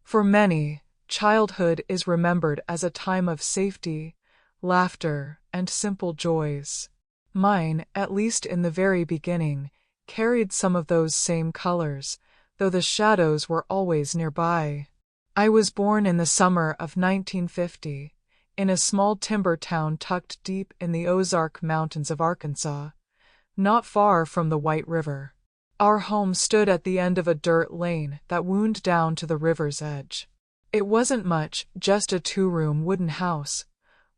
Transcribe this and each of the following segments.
For many, childhood is remembered as a time of safety, laughter, and simple joys. Mine, at least in the very beginning, carried some of those same colors, though the shadows were always nearby. I was born in the summer of 1950, in a small timber town tucked deep in the Ozark Mountains of Arkansas, not far from the White River. Our home stood at the end of a dirt lane that wound down to the river's edge. It wasn't much, just a two-room wooden house,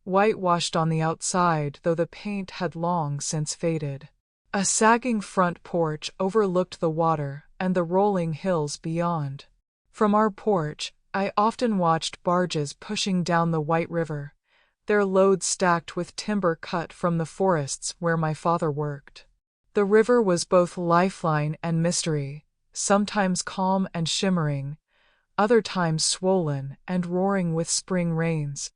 whitewashed on the outside, though the paint had long since faded. A sagging front porch overlooked the water and the rolling hills beyond. From our porch, I often watched barges pushing down the White River, their loads stacked with timber cut from the forests where my father worked. The river was both lifeline and mystery, sometimes calm and shimmering, other times swollen and roaring with spring rains,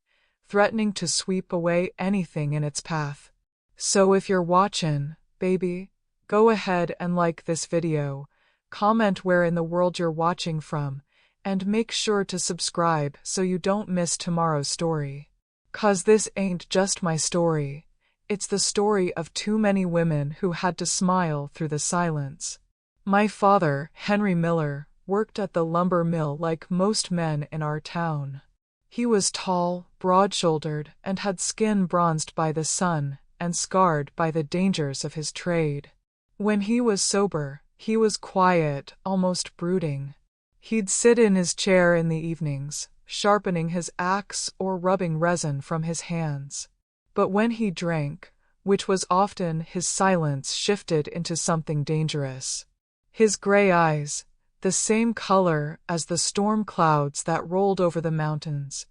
threatening to sweep away anything in its path. So if you're watching, baby, go ahead and like this video, comment where in the world you're watching from, and make sure to subscribe so you don't miss tomorrow's story. 'Cause this ain't just my story, it's the story of too many women who had to smile through the silence. My father, Henry Miller, worked at the lumber mill like most men in our town. He was tall, broad-shouldered, and had skin bronzed by the sun and scarred by the dangers of his trade. When he was sober, he was quiet, almost brooding. He'd sit in his chair in the evenings, sharpening his axe or rubbing resin from his hands. But when he drank, which was often, his silence shifted into something dangerous. His gray eyes, the same color as the storm clouds that rolled over the mountains,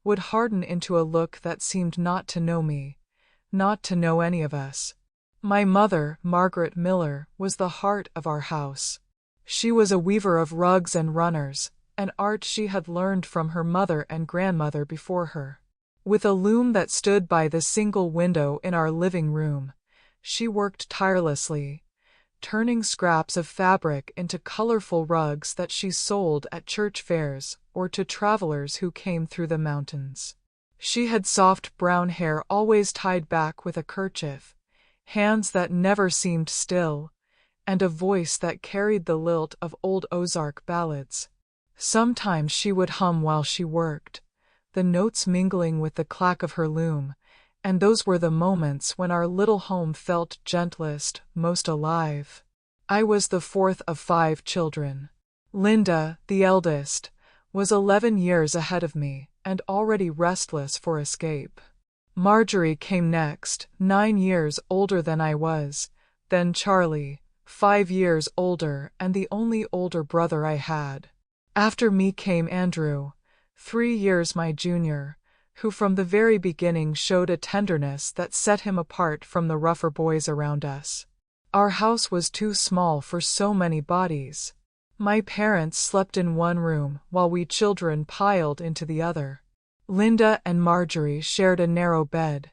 would harden into a look that seemed not to know me, not to know any of us. My mother, Margaret Miller, was the heart of our house. She was a weaver of rugs and runners, an art she had learned from her mother and grandmother before her. With a loom that stood by the single window in our living room, she worked tirelessly, turning scraps of fabric into colorful rugs that she sold at church fairs or to travelers who came through the mountains. She had soft brown hair always tied back with a kerchief, hands that never seemed still, and a voice that carried the lilt of old Ozark ballads. Sometimes she would hum while she worked, the notes mingling with the clack of her loom, and those were the moments when our little home felt gentlest, most alive. I was the fourth of 5 children. Linda, the eldest, was 11 years ahead of me, and already restless for escape. Marjorie came next, 9 years older than I was, then Charlie, 5 years older and the only older brother I had. After me came Andrew, 3 years my junior, who from the very beginning showed a tenderness that set him apart from the rougher boys around us. Our house was too small for so many bodies. My parents slept in one room while we children piled into the other. Linda and Marjorie shared a narrow bed.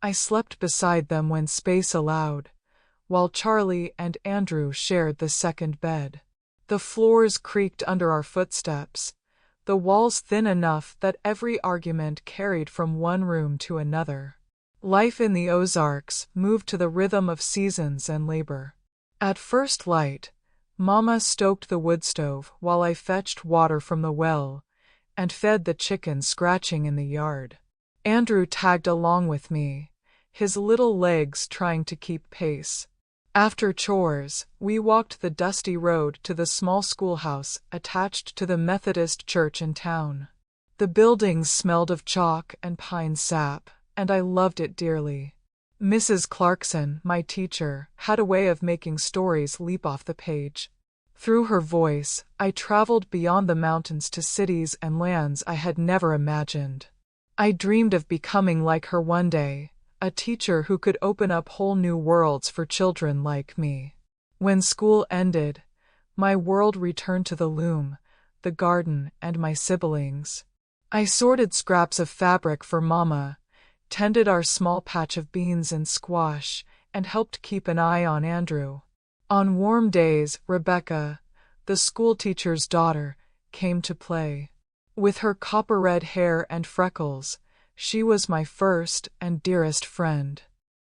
I slept beside them when space allowed, while Charlie and Andrew shared the second bed. The floors creaked under our footsteps, the walls thin enough that every argument carried from one room to another. Life in the Ozarks moved to the rhythm of seasons and labor. At first light, Mama stoked the wood stove while I fetched water from the well and fed the chickens scratching in the yard. Andrew tagged along with me, his little legs trying to keep pace. After chores, we walked the dusty road to the small schoolhouse attached to the Methodist church in town. The buildings smelled of chalk and pine sap, and I loved it dearly. Mrs. Clarkson, my teacher, had a way of making stories leap off the page. Through her voice, I traveled beyond the mountains to cities and lands I had never imagined. I dreamed of becoming like her one day, a teacher who could open up whole new worlds for children like me. When school ended, my world returned to the loom, the garden, and my siblings. I sorted scraps of fabric for Mama, tended our small patch of beans and squash, and helped keep an eye on Andrew. On warm days, Rebecca, the schoolteacher's daughter, came to play. With her copper-red hair and freckles, she was my first and dearest friend.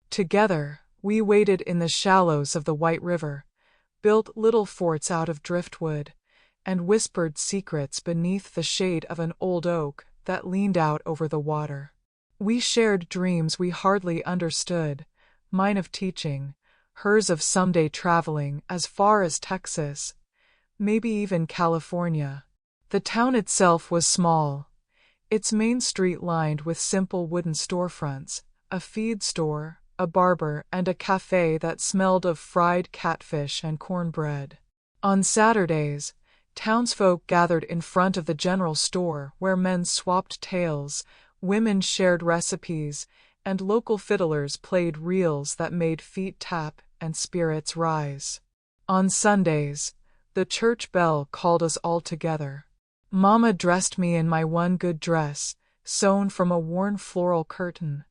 Together, we waded in the shallows of the White River, built little forts out of driftwood, and whispered secrets beneath the shade of an old oak that leaned out over the water. We shared dreams we hardly understood, mine of teaching, hers of someday traveling as far as Texas, maybe even California. The town itself was small, its main street lined with simple wooden storefronts, a feed store, a barber, and a cafe that smelled of fried catfish and cornbread. On Saturdays, townsfolk gathered in front of the general store where men swapped tales, women shared recipes, and local fiddlers played reels that made feet tap and spirits rise. On Sundays, the church bell called us all together. Mama dressed me in my one good dress, sewn from a worn floral curtain,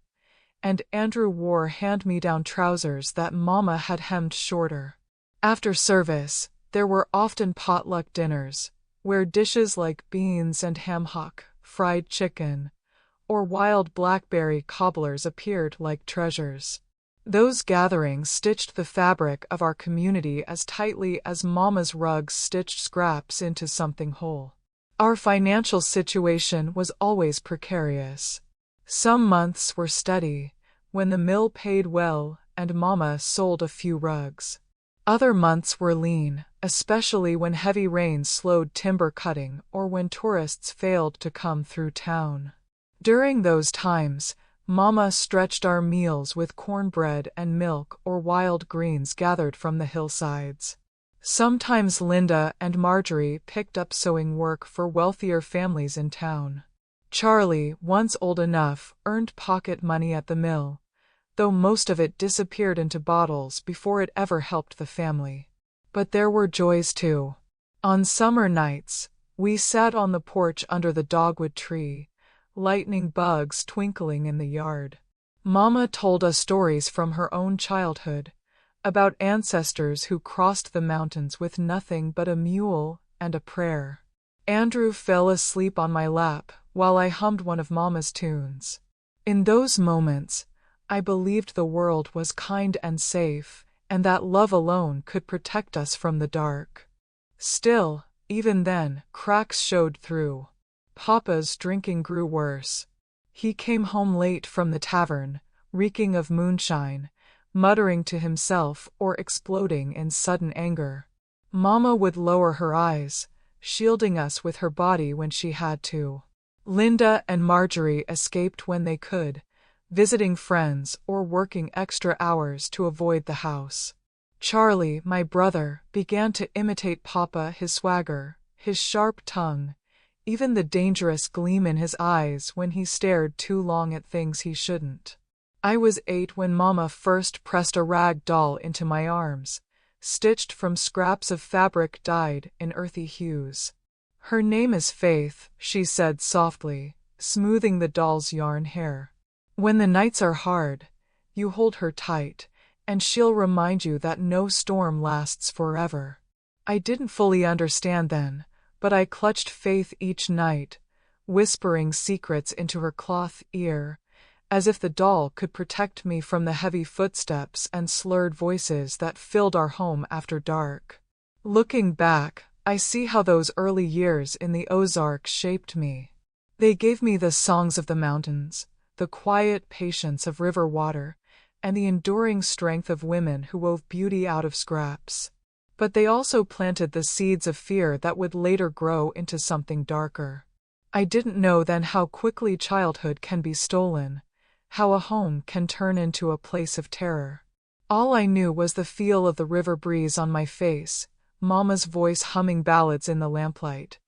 and Andrew wore hand-me-down trousers that Mama had hemmed shorter. After service, there were often potluck dinners, where dishes like beans and ham hock, fried chicken, or wild blackberry cobblers appeared like treasures. Those gatherings stitched the fabric of our community as tightly as Mama's rugs stitched scraps into something whole. Our financial situation was always precarious. Some months were steady, when the mill paid well and Mama sold a few rugs. Other months were lean, especially when heavy rains slowed timber cutting or when tourists failed to come through town. During those times, Mama stretched our meals with cornbread and milk or wild greens gathered from the hillsides. Sometimes Linda and Marjorie picked up sewing work for wealthier families in town. Charlie, once old enough, earned pocket money at the mill, though most of it disappeared into bottles before it ever helped the family. But there were joys too. On summer nights, we sat on the porch under the dogwood tree, lightning bugs twinkling in the yard. Mama told us stories from her own childhood, about ancestors who crossed the mountains with nothing but a mule and a prayer. Andrew fell asleep on my lap while I hummed one of Mama's tunes. In those moments, I believed the world was kind and safe, and that love alone could protect us from the dark. Still, even then, cracks showed through. Papa's drinking grew worse. He came home late from the tavern, reeking of moonshine, muttering to himself or exploding in sudden anger. Mama would lower her eyes, shielding us with her body when she had to. Linda and Marjorie escaped when they could, visiting friends or working extra hours to avoid the house. Charlie, my brother, began to imitate Papa, his swagger, his sharp tongue, even the dangerous gleam in his eyes when he stared too long at things he shouldn't. I was 8 when Mama first pressed a rag doll into my arms, stitched from scraps of fabric dyed in earthy hues. "Her name is Faith," she said softly, smoothing the doll's yarn hair. "When the nights are hard, you hold her tight, and she'll remind you that no storm lasts forever." I didn't fully understand then, but I clutched Faith each night, whispering secrets into her cloth ear, as if the doll could protect me from the heavy footsteps and slurred voices that filled our home after dark. Looking back, I see how those early years in the Ozarks shaped me. They gave me the songs of the mountains, the quiet patience of river water, and the enduring strength of women who wove beauty out of scraps. But they also planted the seeds of fear that would later grow into something darker. I didn't know then how quickly childhood can be stolen, how a home can turn into a place of terror. All I knew was the feel of the river breeze on my face, Mama's voice humming ballads in the lamplight,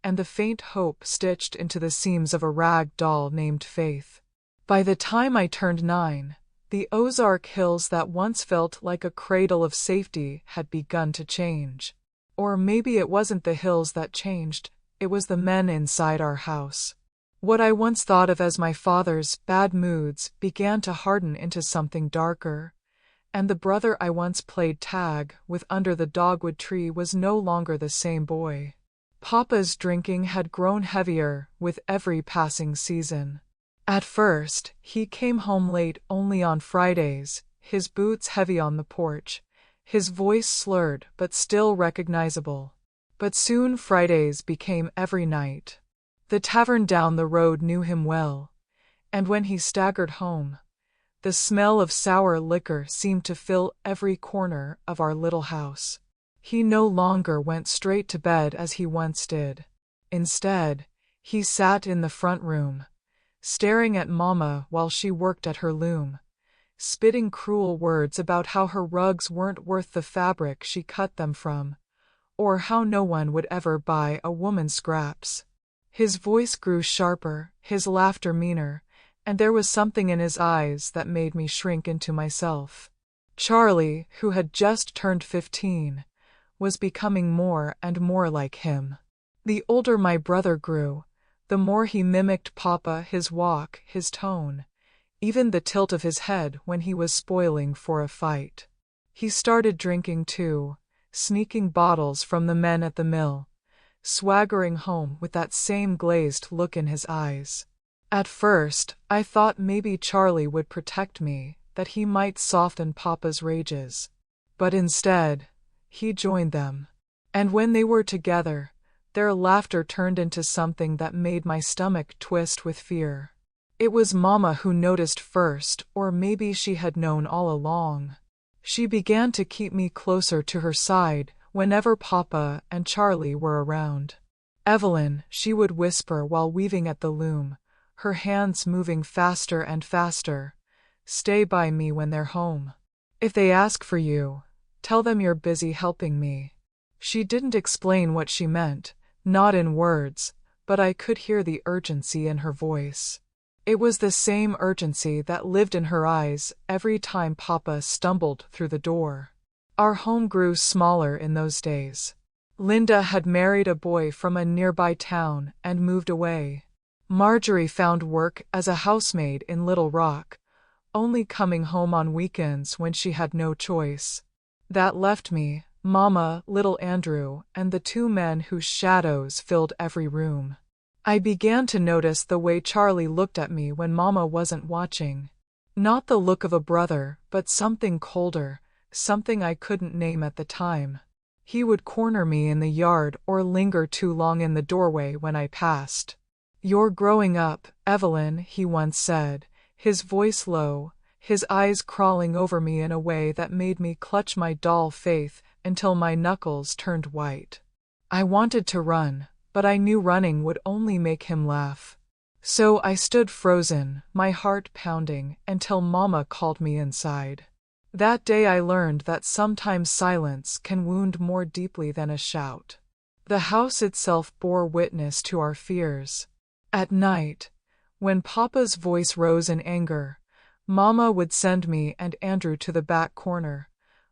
and the faint hope stitched into the seams of a rag doll named Faith. By the time I turned 9, the Ozark Hills that once felt like a cradle of safety had begun to change. Or maybe it wasn't the hills that changed, it was the men inside our house. What I once thought of as my father's bad moods began to harden into something darker, and the brother I once played tag with under the dogwood tree was no longer the same boy. Papa's drinking had grown heavier with every passing season. At first, he came home late only on Fridays, his boots heavy on the porch, his voice slurred but still recognizable. But soon Fridays became every night. The tavern down the road knew him well, and when he staggered home, the smell of sour liquor seemed to fill every corner of our little house. He no longer went straight to bed as he once did. Instead, he sat in the front room, staring at Mama while she worked at her loom, spitting cruel words about how her rugs weren't worth the fabric she cut them from, or how no one would ever buy a woman's scraps. His voice grew sharper, his laughter meaner, and there was something in his eyes that made me shrink into myself. Charlie, who had just turned 15, was becoming more and more like him. The older my brother grew, the more he mimicked Papa, his walk, his tone, even the tilt of his head when he was spoiling for a fight. He started drinking too, sneaking bottles from the men at the mill, swaggering home with that same glazed look in his eyes. At first, I thought maybe Charlie would protect me, that he might soften Papa's rages. But instead, he joined them. And when they were together, their laughter turned into something that made my stomach twist with fear. It was Mama who noticed first, or maybe she had known all along. She began to keep me closer to her side whenever Papa and Charlie were around. "Evelyn," she would whisper while weaving at the loom, her hands moving faster and faster, "stay by me when they're home. If they ask for you, tell them you're busy helping me." She didn't explain what she meant, not in words, but I could hear the urgency in her voice. It was the same urgency that lived in her eyes every time Papa stumbled through the door. Our home grew smaller in those days. Linda had married a boy from a nearby town and moved away. Marjorie found work as a housemaid in Little Rock, only coming home on weekends when she had no choice. That left me, Mama, little Andrew, and the two men whose shadows filled every room. I began to notice the way Charlie looked at me when Mama wasn't watching. Not the look of a brother, but something colder, something I couldn't name at the time. He would corner me in the yard or linger too long in the doorway when I passed. "You're growing up, Evelyn," he once said, his voice low, his eyes crawling over me in a way that made me clutch my doll faith until my knuckles turned white. I wanted to run, but I knew running would only make him laugh. So I stood frozen, my heart pounding, until Mama called me inside. That day I learned that sometimes silence can wound more deeply than a shout. The house itself bore witness to our fears. At night, when Papa's voice rose in anger, Mama would send me and Andrew to the back corner,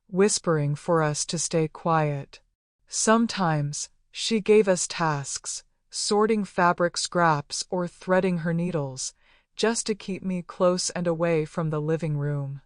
whispering for us to stay quiet. Sometimes, she gave us tasks, sorting fabric scraps or threading her needles, just to keep me close and away from the living room.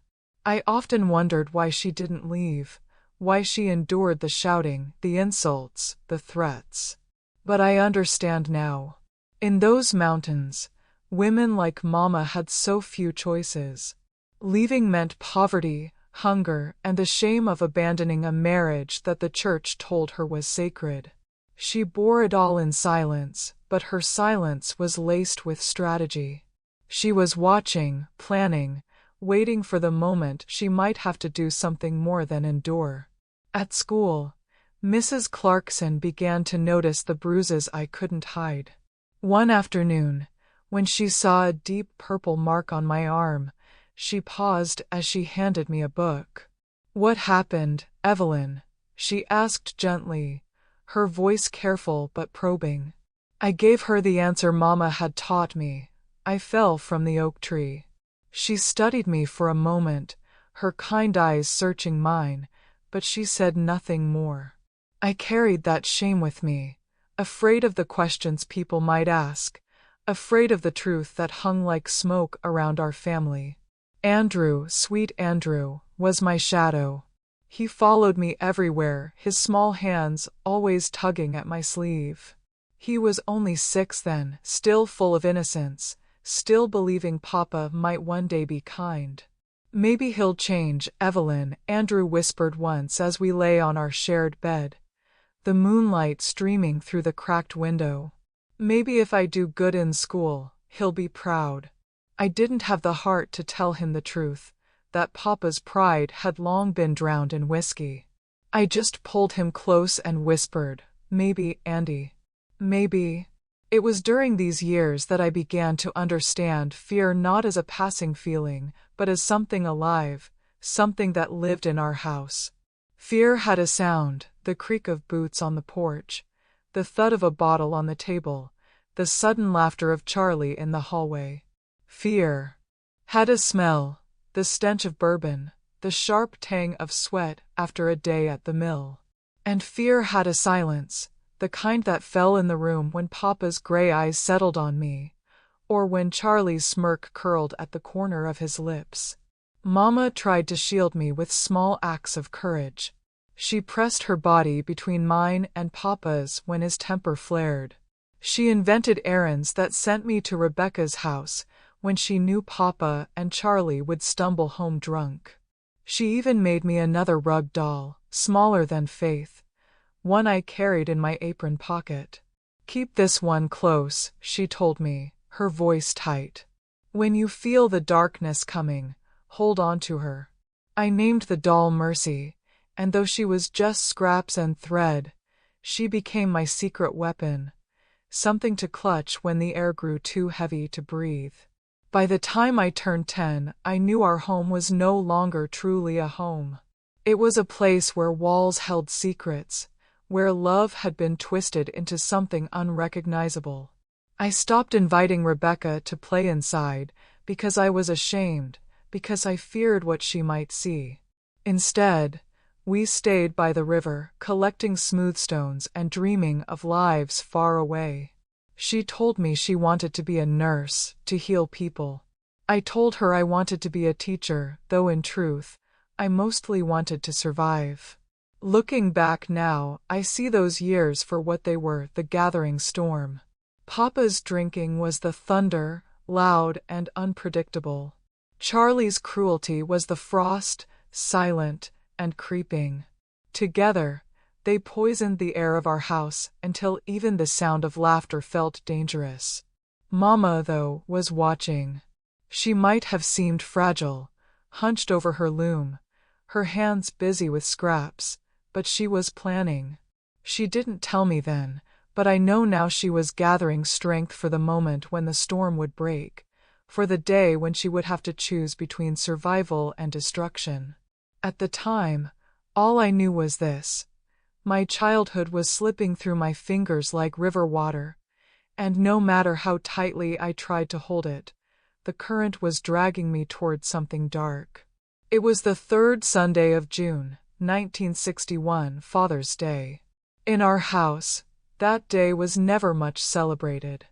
I often wondered why she didn't leave, why she endured the shouting, the insults, the threats. But I understand now. In those mountains, women like Mama had so few choices. Leaving meant poverty, hunger, and the shame of abandoning a marriage that the church told her was sacred. She bore it all in silence, but her silence was laced with strategy. She was watching, planning, waiting for the moment she might have to do something more than endure. At school, Mrs. Clarkson began to notice the bruises I couldn't hide. One afternoon, when she saw a deep purple mark on my arm, she paused as she handed me a book. "What happened, Evelyn?" she asked gently, her voice careful but probing. I gave her the answer Mama had taught me. I fell from the oak tree. She studied me for a moment, her kind eyes searching mine, but she said nothing more. I carried that shame with me, afraid of the questions people might ask, afraid of the truth that hung like smoke around our family. Andrew, sweet Andrew, was my shadow. He followed me everywhere, his small hands always tugging at my sleeve. He was only 6 then, still full of innocence, still believing Papa might one day be kind. Maybe he'll change, Evelyn, Andrew whispered once as we lay on our shared bed, the moonlight streaming through the cracked window. Maybe if I do good in school, he'll be proud. I didn't have the heart to tell him the truth, that Papa's pride had long been drowned in whiskey. I just pulled him close and whispered, "Maybe, Andy. Maybe." It was during these years that I began to understand fear not as a passing feeling, but as something alive, something that lived in our house. Fear had a sound, the creak of boots on the porch, the thud of a bottle on the table, the sudden laughter of Charlie in the hallway. Fear had a smell, the stench of bourbon, the sharp tang of sweat after a day at the mill. And fear had a silence, the kind that fell in the room when Papa's gray eyes settled on me, or when Charlie's smirk curled at the corner of his lips. Mama tried to shield me with small acts of courage. She pressed her body between mine and Papa's when his temper flared. She invented errands that sent me to Rebecca's house when she knew Papa and Charlie would stumble home drunk. She even made me another rug doll, smaller than Faith, one I carried in my apron pocket. "Keep this one close," she told me, her voice tight. "When you feel the darkness coming, hold on to her." I named the doll Mercy, and though she was just scraps and thread, she became my secret weapon, something to clutch when the air grew too heavy to breathe. By the time I turned 10, I knew our home was no longer truly a home. It was a place where walls held secrets, where love had been twisted into something unrecognizable. I stopped inviting Rebecca to play inside because I was ashamed, because I feared what she might see. Instead, we stayed by the river, collecting smooth stones and dreaming of lives far away. She told me she wanted to be a nurse, to heal people. I told her I wanted to be a teacher, though in truth, I mostly wanted to survive. Looking back now, I see those years for what they were, the gathering storm. Papa's drinking was the thunder, loud and unpredictable. Charlie's cruelty was the frost, silent and creeping. Together, they poisoned the air of our house until even the sound of laughter felt dangerous. Mama, though, was watching. She might have seemed fragile, hunched over her loom, her hands busy with scraps, but she was planning. She didn't tell me then, but I know now she was gathering strength for the moment when the storm would break, for the day when she would have to choose between survival and destruction. At the time, all I knew was this. My childhood was slipping through my fingers like river water, and no matter how tightly I tried to hold it, the current was dragging me toward something dark. It was the third Sunday of June, 1961, Father's Day. In our house, that day was never much celebrated.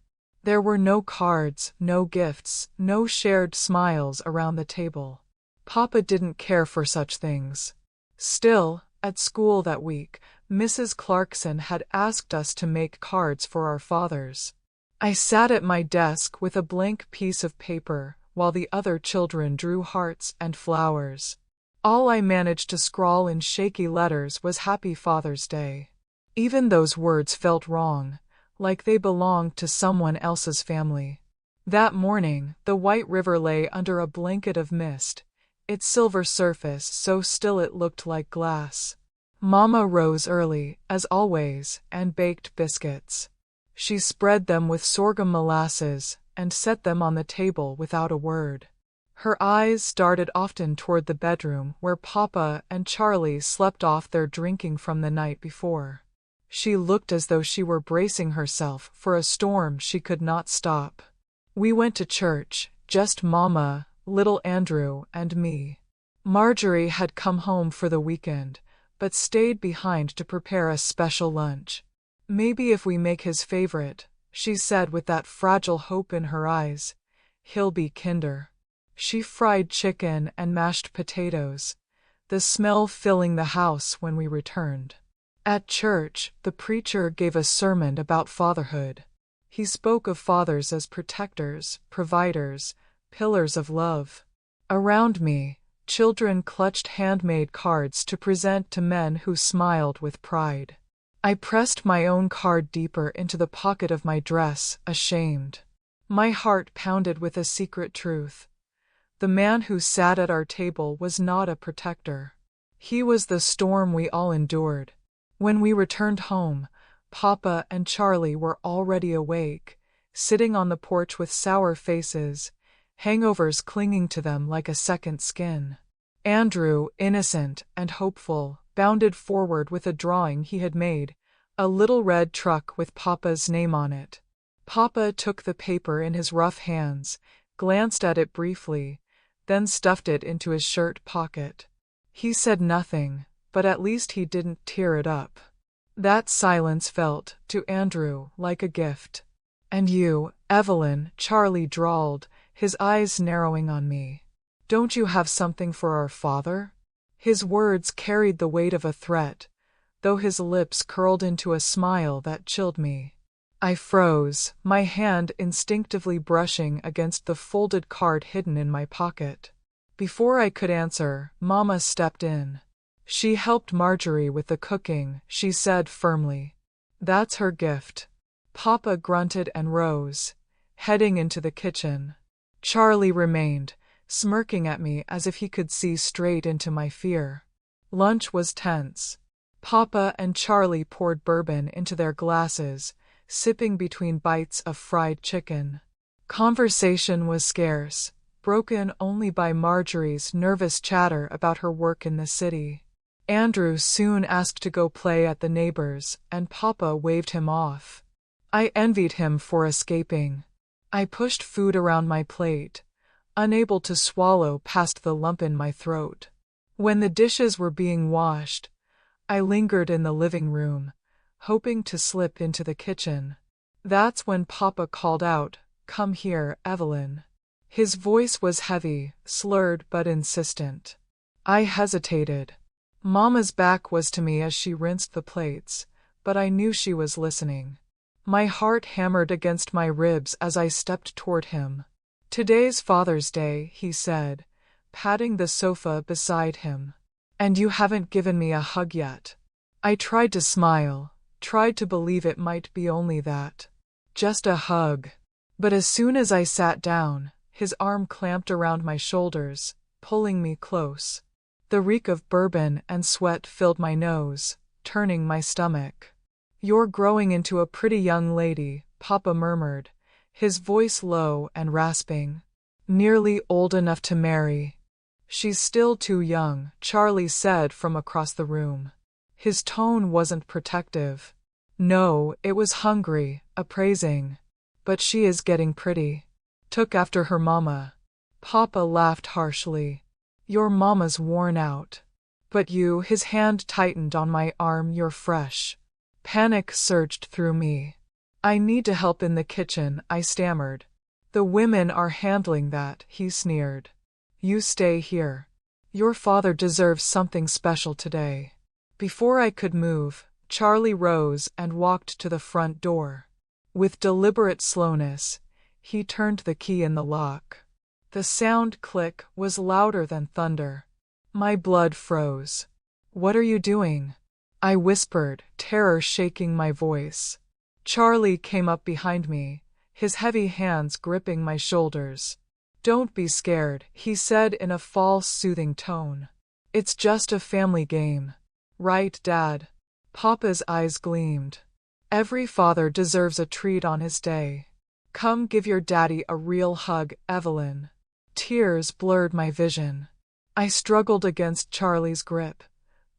There were no cards, no gifts, no shared smiles around the table. Papa didn't care for such things. Still, at school that week, Mrs. Clarkson had asked us to make cards for our fathers. I sat at my desk with a blank piece of paper while the other children drew hearts and flowers. All I managed to scrawl in shaky letters was Happy Father's Day. Even those words felt wrong, like they belonged to someone else's family. That morning, the White River lay under a blanket of mist, its silver surface so still it looked like glass. Mama rose early, as always, and baked biscuits. She spread them with sorghum molasses and set them on the table without a word. Her eyes darted often toward the bedroom where Papa and Charlie slept off their drinking from the night before. She looked as though she were bracing herself for a storm she could not stop. We went to church, just Mama, little Andrew, and me. Marjorie had come home for the weekend, but stayed behind to prepare a special lunch. "Maybe if we make his favorite," she said with that fragile hope in her eyes, "he'll be kinder." She fried chicken and mashed potatoes, the smell filling the house when we returned. At church, the preacher gave a sermon about fatherhood. He spoke of fathers as protectors, providers, pillars of love. Around me, children clutched handmade cards to present to men who smiled with pride. I pressed my own card deeper into the pocket of my dress, ashamed. My heart pounded with a secret truth. The man who sat at our table was not a protector. He was the storm we all endured. When we returned home, Papa and Charlie were already awake, sitting on the porch with sour faces, hangovers clinging to them like a second skin. Andrew, innocent and hopeful, bounded forward with a drawing he had made, a little red truck with Papa's name on it. Papa took the paper in his rough hands, glanced at it briefly, then stuffed it into his shirt pocket. He said nothing, but at least he didn't tear it up. That silence felt, to Andrew, like a gift. "And you, Evelyn," Charlie drawled, his eyes narrowing on me. "Don't you have something for our father?" His words carried the weight of a threat, though his lips curled into a smile that chilled me. I froze, my hand instinctively brushing against the folded card hidden in my pocket. Before I could answer, Mama stepped in. She helped Marjorie with the cooking, she said firmly. "That's her gift." Papa grunted and rose, heading into the kitchen. Charlie remained, smirking at me as if he could see straight into my fear. Lunch was tense. Papa and Charlie poured bourbon into their glasses, sipping between bites of fried chicken. Conversation was scarce, broken only by Marjorie's nervous chatter about her work in the city. Andrew soon asked to go play at the neighbors, and Papa waved him off. I envied him for escaping. I pushed food around my plate, unable to swallow past the lump in my throat. When the dishes were being washed, I lingered in the living room, hoping to slip into the kitchen. That's when Papa called out, "Come here, Evelyn." His voice was heavy, slurred but insistent. I hesitated. Mama's back was to me as she rinsed the plates, but I knew she was listening. My heart hammered against my ribs as I stepped toward him. "Today's Father's Day," he said, patting the sofa beside him. "And you haven't given me a hug yet." I tried to smile, tried to believe it might be only that. Just a hug. But as soon as I sat down, his arm clamped around my shoulders, pulling me close. The reek of bourbon and sweat filled my nose, turning my stomach. "You're growing into a pretty young lady," Papa murmured, his voice low and rasping. "Nearly old enough to marry." "She's still too young," Charlie said from across the room. His tone wasn't protective. No, it was hungry, appraising. "But she is getting pretty. Took after her mama." Papa laughed harshly. "Your mama's worn out. But you," his hand tightened on my arm, "you're fresh." Panic surged through me. "I need to help in the kitchen," I stammered. "The women are handling that," he sneered. "You stay here. Your father deserves something special today." Before I could move, Charlie rose and walked to the front door. With deliberate slowness, he turned the key in the lock. The sound click was louder than thunder. My blood froze. "What are you doing?" I whispered, terror shaking my voice. Charlie came up behind me, his heavy hands gripping my shoulders. "Don't be scared," he said in a false, soothing tone. "It's just a family game. Right, Dad?" Papa's eyes gleamed. "Every father deserves a treat on his day. Come give your daddy a real hug, Evelyn." Tears blurred my vision. I struggled against Charlie's grip,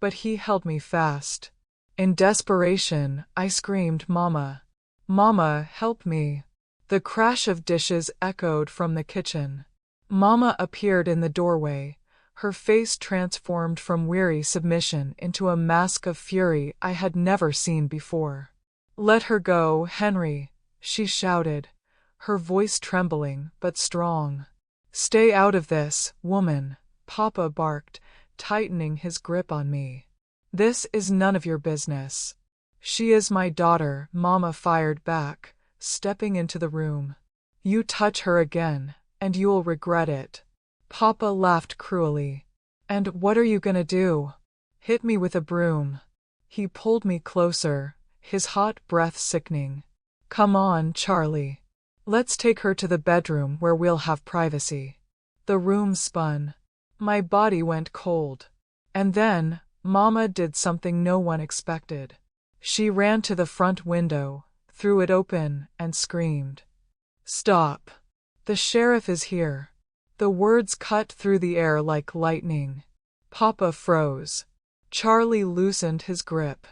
but he held me fast. In desperation, I screamed, "Mama! Mama, help me!" The crash of dishes echoed from the kitchen. Mama appeared in the doorway, her face transformed from weary submission into a mask of fury I had never seen before. "Let her go, Henry," she shouted, her voice trembling but strong. "Stay out of this, woman," Papa barked, tightening his grip on me. This is none of your business. She is my daughter, Mama fired back, stepping into the room. You touch her again, and you'll regret it. Papa laughed cruelly. And what are you gonna do? Hit me with a broom. He pulled me closer, his hot breath sickening. Come on, Charlie. Let's take her to the bedroom where we'll have privacy. The room spun. My body went cold. And then, Mama did something no one expected. She ran to the front window, threw it open, and screamed. Stop. The sheriff is here. The words cut through the air like lightning. Papa froze. Charlie loosened his grip.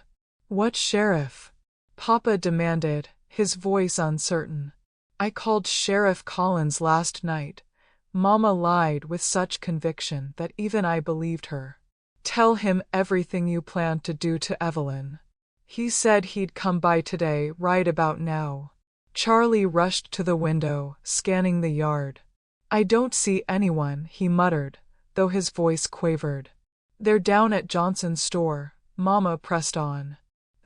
What sheriff? Papa demanded, his voice uncertain. I called Sheriff Collins last night. Mama lied with such conviction that even I believed her. Tell him everything you planned to do to Evelyn. He said he'd come by today, right about now. Charlie rushed to the window, scanning the yard. I don't see anyone, he muttered, though his voice quavered. They're down at Johnson's store, Mama pressed on.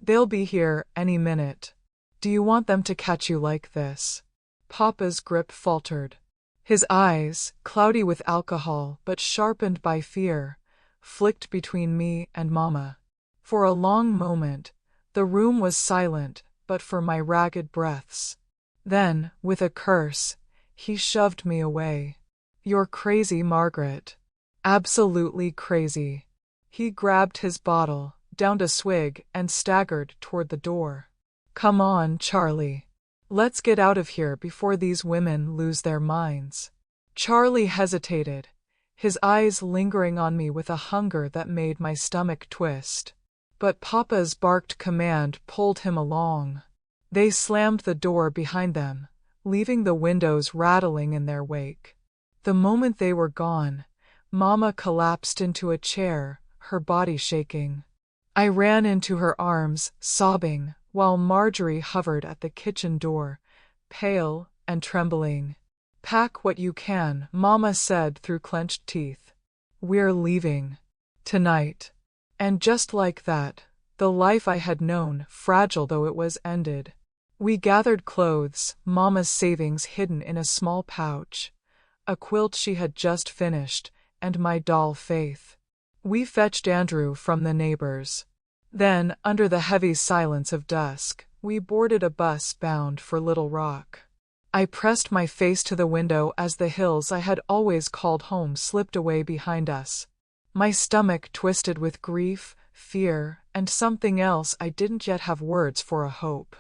They'll be here any minute. Do you want them to catch you like this? Papa's grip faltered. His eyes, cloudy with alcohol but sharpened by fear, flicked between me and Mama. For a long moment, the room was silent but for my ragged breaths. Then, with a curse, he shoved me away. You're crazy, Margaret. Absolutely crazy. He grabbed his bottle, downed a swig, and staggered toward the door. Come on, Charlie. Let's get out of here before these women lose their minds. Charlie hesitated, his eyes lingering on me with a hunger that made my stomach twist. But Papa's barked command pulled him along. They slammed the door behind them, leaving the windows rattling in their wake. The moment they were gone, Mama collapsed into a chair, her body shaking. I ran into her arms, sobbing, while Marjorie hovered at the kitchen door, pale and trembling. Pack what you can, Mama said through clenched teeth. We're leaving. Tonight. And just like that, the life I had known, fragile though it was, ended. We gathered clothes, Mama's savings hidden in a small pouch, a quilt she had just finished, and my doll Faith. We fetched Andrew from the neighbors. Then, under the heavy silence of dusk, we boarded a bus bound for Little Rock. I pressed my face to the window as the hills I had always called home slipped away behind us. My stomach twisted with grief, fear, and something else I didn't yet have words for, a hope.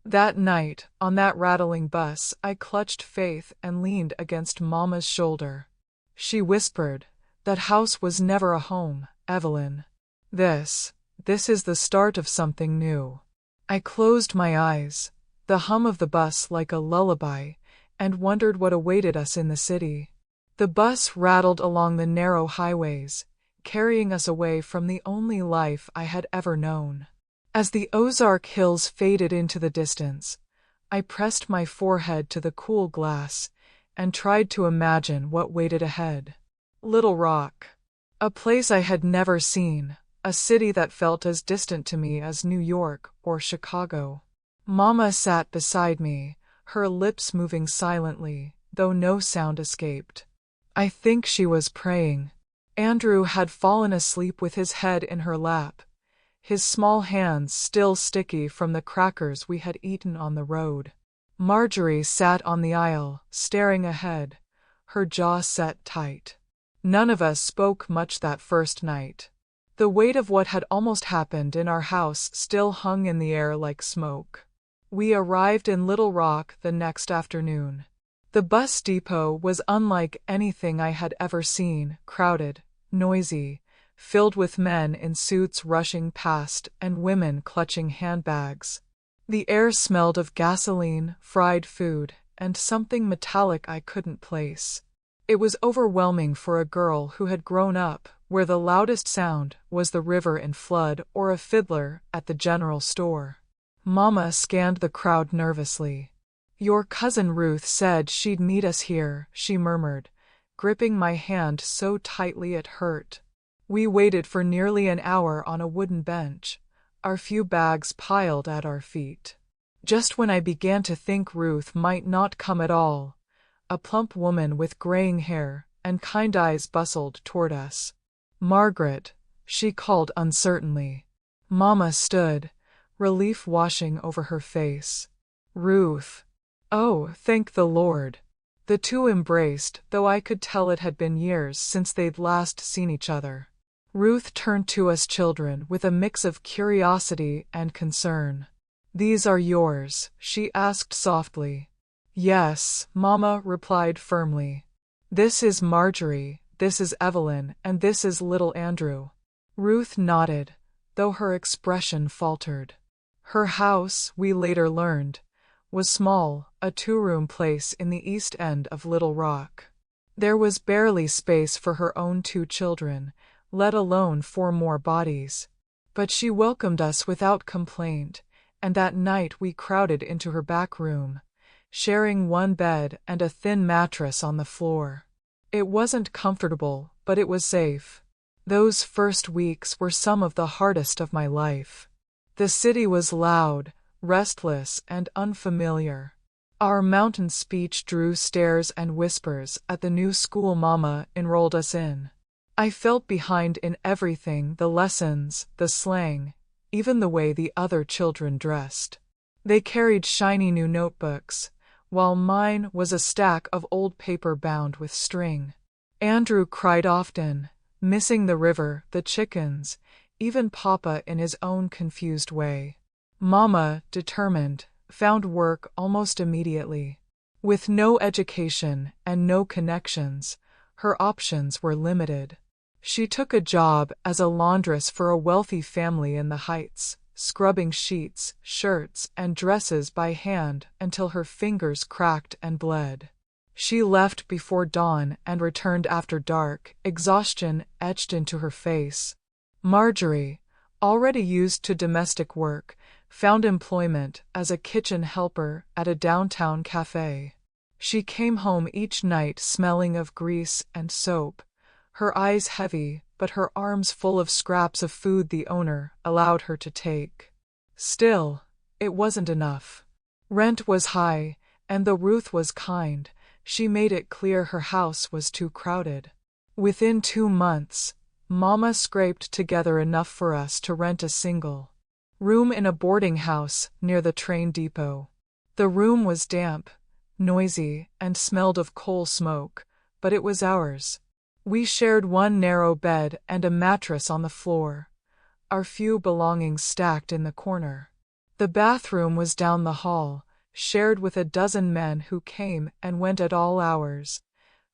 That night, on that rattling bus, I clutched Faith and leaned against Mama's shoulder. She whispered, "That house was never a home, Evelyn. This is the start of something new." I closed my eyes, the hum of the bus like a lullaby, and wondered what awaited us in the city. The bus rattled along the narrow highways, carrying us away from the only life I had ever known. As the Ozark Hills faded into the distance, I pressed my forehead to the cool glass and tried to imagine what waited ahead. Little Rock. A place I had never seen, a city that felt as distant to me as New York or Chicago. Mama sat beside me, her lips moving silently, though no sound escaped. I think she was praying. Andrew had fallen asleep with his head in her lap, his small hands still sticky from the crackers we had eaten on the road. Marjorie sat on the aisle, staring ahead, her jaw set tight. None of us spoke much that first night. The weight of what had almost happened in our house still hung in the air like smoke. We arrived in Little Rock the next afternoon. The bus depot was unlike anything I had ever seen, crowded, noisy, filled with men in suits rushing past and women clutching handbags. The air smelled of gasoline, fried food, and something metallic I couldn't place. It was overwhelming for a girl who had grown up where the loudest sound was the river in flood or a fiddler at the general store. Mama scanned the crowd nervously. "Your cousin Ruth said she'd meet us here," she murmured, gripping my hand so tightly it hurt. We waited for nearly an hour on a wooden bench, our few bags piled at our feet. Just when I began to think Ruth might not come at all, a plump woman with graying hair and kind eyes bustled toward us. "Margaret," she called uncertainly. Mama stood, relief washing over her face. "Ruth." "Oh, thank the Lord." The two embraced, though I could tell it had been years since they'd last seen each other. Ruth turned to us children with a mix of curiosity and concern. "These are yours?" she asked softly. "Yes," Mama replied firmly. "This is Marjorie, this is Evelyn, and this is little Andrew." Ruth nodded, though her expression faltered. Her house, we later learned, was small, a two-room place in the East End of Little Rock. There was barely space for her own two children, let alone 4 more bodies. But she welcomed us without complaint, and that night we crowded into her back room, sharing one bed and a thin mattress on the floor. It wasn't comfortable, but it was safe. Those first weeks were some of the hardest of my life. The city was loud, restless, and unfamiliar. Our mountain speech drew stares and whispers at the new school Mama enrolled us in. I felt behind in everything: the lessons, the slang, even the way the other children dressed. They carried shiny new notebooks, while mine was a stack of old paper bound with string. Andrew cried often, missing the river, the chickens, even Papa in his own confused way. Mama, determined, found work almost immediately. With no education and no connections, her options were limited. She took a job as a laundress for a wealthy family in the Heights, scrubbing sheets, shirts, and dresses by hand until her fingers cracked and bled. She left before dawn and returned after dark, exhaustion etched into her face. Marjorie, already used to domestic work, found employment as a kitchen helper at a downtown cafe. She came home each night smelling of grease and soap, her eyes heavy, but her arms full of scraps of food the owner allowed her to take. Still, it wasn't enough. Rent was high, and though Ruth was kind, she made it clear her house was too crowded. Within 2 months, Mama scraped together enough for us to rent a single room in a boarding house near the train depot. The room was damp, noisy, and smelled of coal smoke, but it was ours. We shared one narrow bed and a mattress on the floor, our few belongings stacked in the corner. The bathroom was down the hall, shared with a dozen men who came and went at all hours,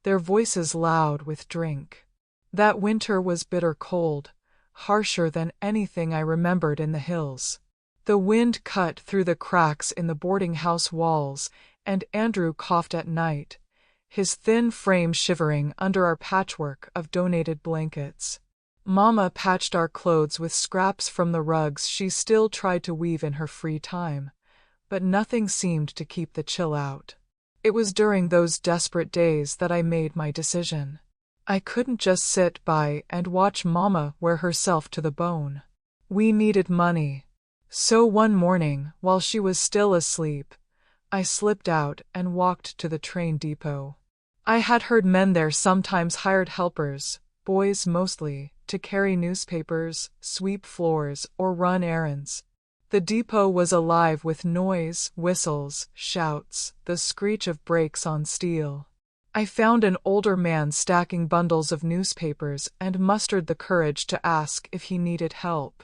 their voices loud with drink. That winter was bitter cold, harsher than anything I remembered in the hills. The wind cut through the cracks in the boarding house walls, and Andrew coughed at night, his thin frame shivering under our patchwork of donated blankets. Mama patched our clothes with scraps from the rugs she still tried to weave in her free time, but nothing seemed to keep the chill out. It was during those desperate days that I made my decision. I couldn't just sit by and watch Mama wear herself to the bone. We needed money. So one morning, while she was still asleep, I slipped out and walked to the train depot. I had heard men there sometimes hired helpers, boys mostly, to carry newspapers, sweep floors, or run errands. The depot was alive with noise, whistles, shouts, the screech of brakes on steel. I found an older man stacking bundles of newspapers and mustered the courage to ask if he needed help.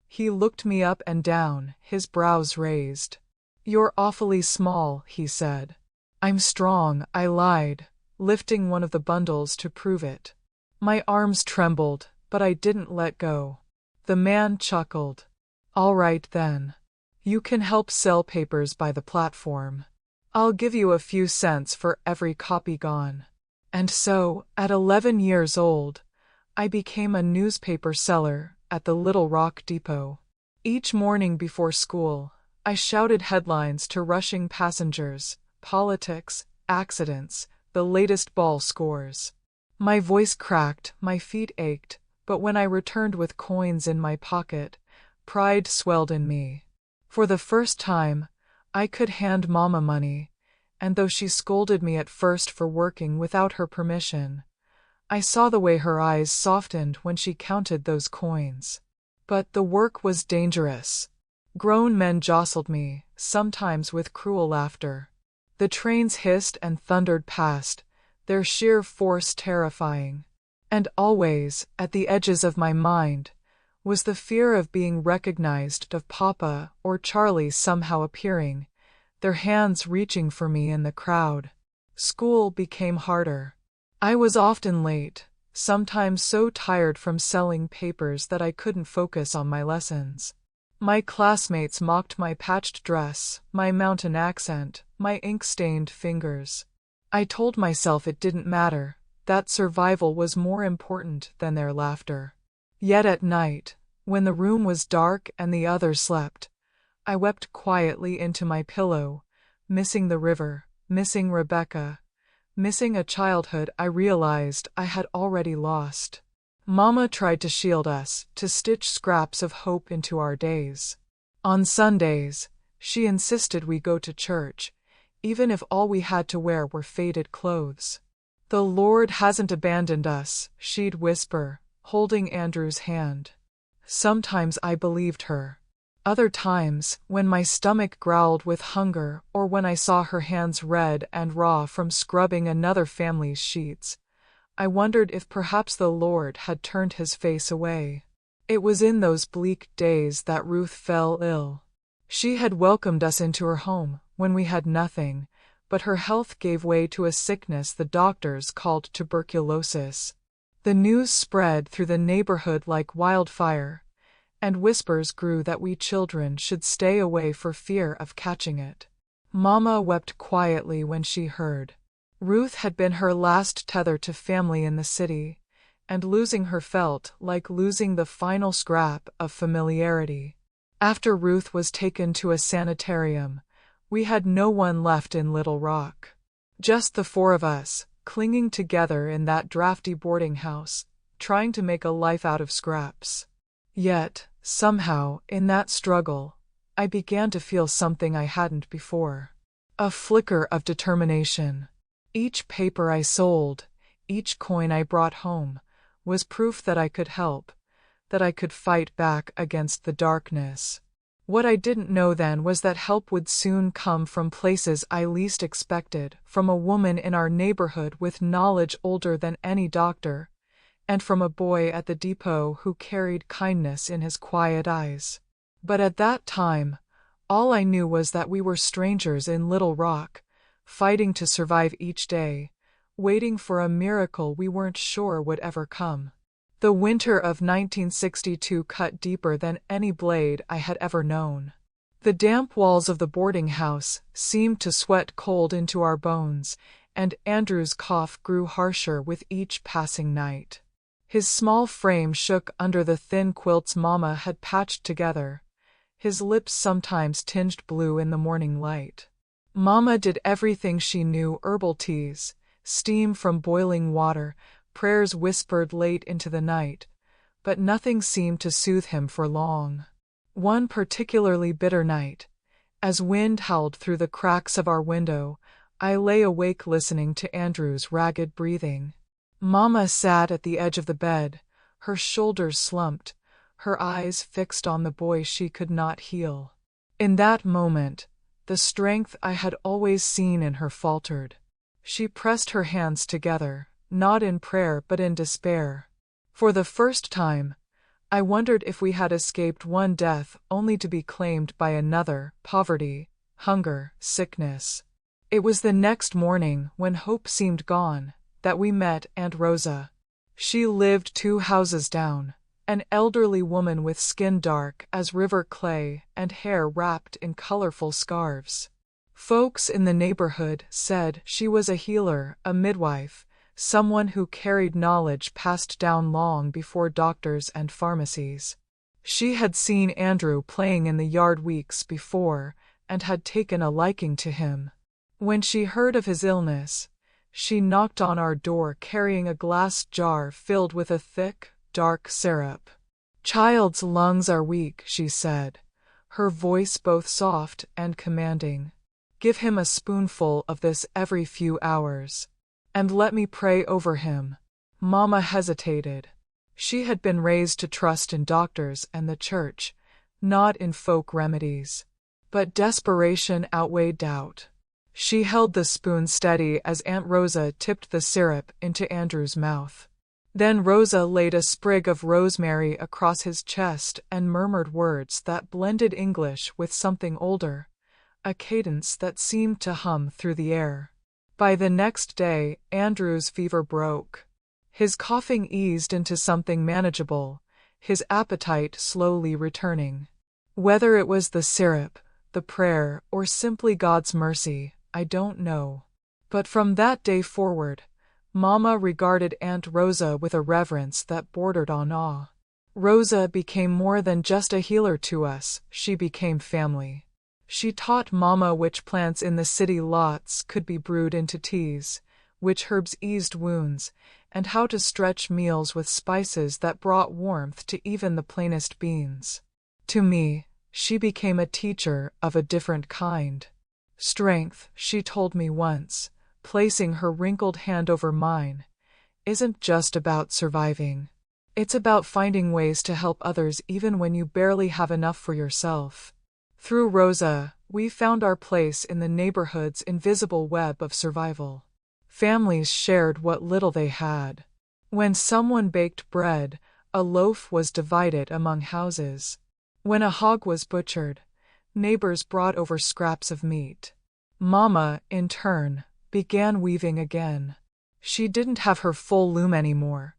He looked me up and down, his brows raised. "You're awfully small," he said. "I'm strong," I lied, lifting one of the bundles to prove it. My arms trembled, but I didn't let go. The man chuckled. "All right then. You can help sell papers by the platform. I'll give you a few cents for every copy gone." And so, at 11 years old, I became a newspaper seller at the Little Rock Depot. Each morning before school, I shouted headlines to rushing passengers: politics, accidents, the latest ball scores. My voice cracked, my feet ached, But when I returned with coins in my pocket, pride swelled in me. For the first time, I could hand Mama money, and though she scolded me at first for working without her permission, I saw the way her eyes softened when she counted those coins. But the work was dangerous. Grown men jostled me, sometimes with cruel laughter. The trains hissed and thundered past, their sheer force terrifying. And always, at the edges of my mind, was the fear of being recognized, of Papa or Charlie somehow appearing, their hands reaching for me in the crowd. School became harder. I was often late, sometimes so tired from selling papers that I couldn't focus on my lessons. My classmates mocked my patched dress, my mountain accent, my ink-stained fingers. I told myself it didn't matter, that survival was more important than their laughter. Yet at night, when the room was dark and the others slept, I wept quietly into my pillow, missing the river, missing Rebecca, missing a childhood I realized I had already lost. Mama tried to shield us, to stitch scraps of hope into our days. On Sundays, she insisted we go to church, even if all we had to wear were faded clothes. "The Lord hasn't abandoned us," she'd whisper, holding Andrew's hand. Sometimes I believed her. Other times, when my stomach growled with hunger or when I saw her hands red and raw from scrubbing another family's sheets, I wondered if perhaps the Lord had turned his face away. It was in those bleak days that Ruth fell ill. She had welcomed us into her home when we had nothing, but her health gave way to a sickness the doctors called tuberculosis. The news spread through the neighborhood like wildfire, and whispers grew that we children should stay away for fear of catching it. Mama wept quietly when she heard. Ruth had been her last tether to family in the city, and losing her felt like losing the final scrap of familiarity. After Ruth was taken to a sanitarium, we had no one left in Little Rock. Just the four of us, clinging together in that drafty boarding house, trying to make a life out of scraps. Yet, somehow, in that struggle, I began to feel something I hadn't before. A flicker of determination. Each paper I sold, each coin I brought home, was proof that I could help, that I could fight back against the darkness. What I didn't know then was that help would soon come from places I least expected, from a woman in our neighborhood with knowledge older than any doctor, and from a boy at the depot who carried kindness in his quiet eyes. But at that time, all I knew was that we were strangers in Little Rock, fighting to survive each day, waiting for a miracle we weren't sure would ever come. The winter of 1962 cut deeper than any blade I had ever known. The damp walls of the boarding house seemed to sweat cold into our bones, and Andrew's cough grew harsher with each passing night. His small frame shook under the thin quilts Mama had patched together, his lips sometimes tinged blue in the morning light. Mama did everything she knew: herbal teas, steam from boiling water, prayers whispered late into the night, but nothing seemed to soothe him for long. One particularly bitter night, as wind howled through the cracks of our window, I lay awake listening to Andrew's ragged breathing. Mama sat at the edge of the bed, her shoulders slumped, her eyes fixed on the boy she could not heal. In that moment, the strength I had always seen in her faltered. She pressed her hands together, not in prayer but in despair. For the first time, I wondered if we had escaped one death only to be claimed by another: poverty, hunger, sickness. It was the next morning, when hope seemed gone, that we met Aunt Rosa. She lived 2 houses down, an elderly woman with skin dark as river clay and hair wrapped in colorful scarves. Folks in the neighborhood said she was a healer, a midwife, someone who carried knowledge passed down long before doctors and pharmacies. She had seen Andrew playing in the yard weeks before and had taken a liking to him. When she heard of his illness, she knocked on our door carrying a glass jar filled with a thick, dark syrup. "Child's lungs are weak," she said, her voice both soft and commanding. "Give him a spoonful of this every few hours. And let me pray over him." Mama hesitated. She had been raised to trust in doctors and the church, not in folk remedies. But desperation outweighed doubt. She held the spoon steady as Aunt Rosa tipped the syrup into Andrew's mouth. Then Rosa laid a sprig of rosemary across his chest and murmured words that blended English with something older, a cadence that seemed to hum through the air. By the next day, Andrew's fever broke. His coughing eased into something manageable, his appetite slowly returning. Whether it was the syrup, the prayer, or simply God's mercy, I don't know. But from that day forward, Mama regarded Aunt Rosa with a reverence that bordered on awe. Rosa became more than just a healer to us, she became family. She taught Mama which plants in the city lots could be brewed into teas, which herbs eased wounds, and how to stretch meals with spices that brought warmth to even the plainest beans. To me, she became a teacher of a different kind. "Strength," she told me once, placing her wrinkled hand over mine, "isn't just about surviving. It's about finding ways to help others even when you barely have enough for yourself." Through Rosa, we found our place in the neighborhood's invisible web of survival. Families shared what little they had. When someone baked bread, a loaf was divided among houses. When a hog was butchered, neighbors brought over scraps of meat. Mama, in turn, began weaving again. She didn't have her full loom anymore,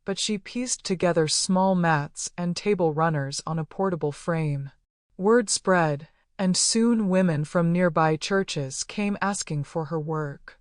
but she pieced together small mats and table runners on a portable frame. Word spread, and soon women from nearby churches came asking for her work.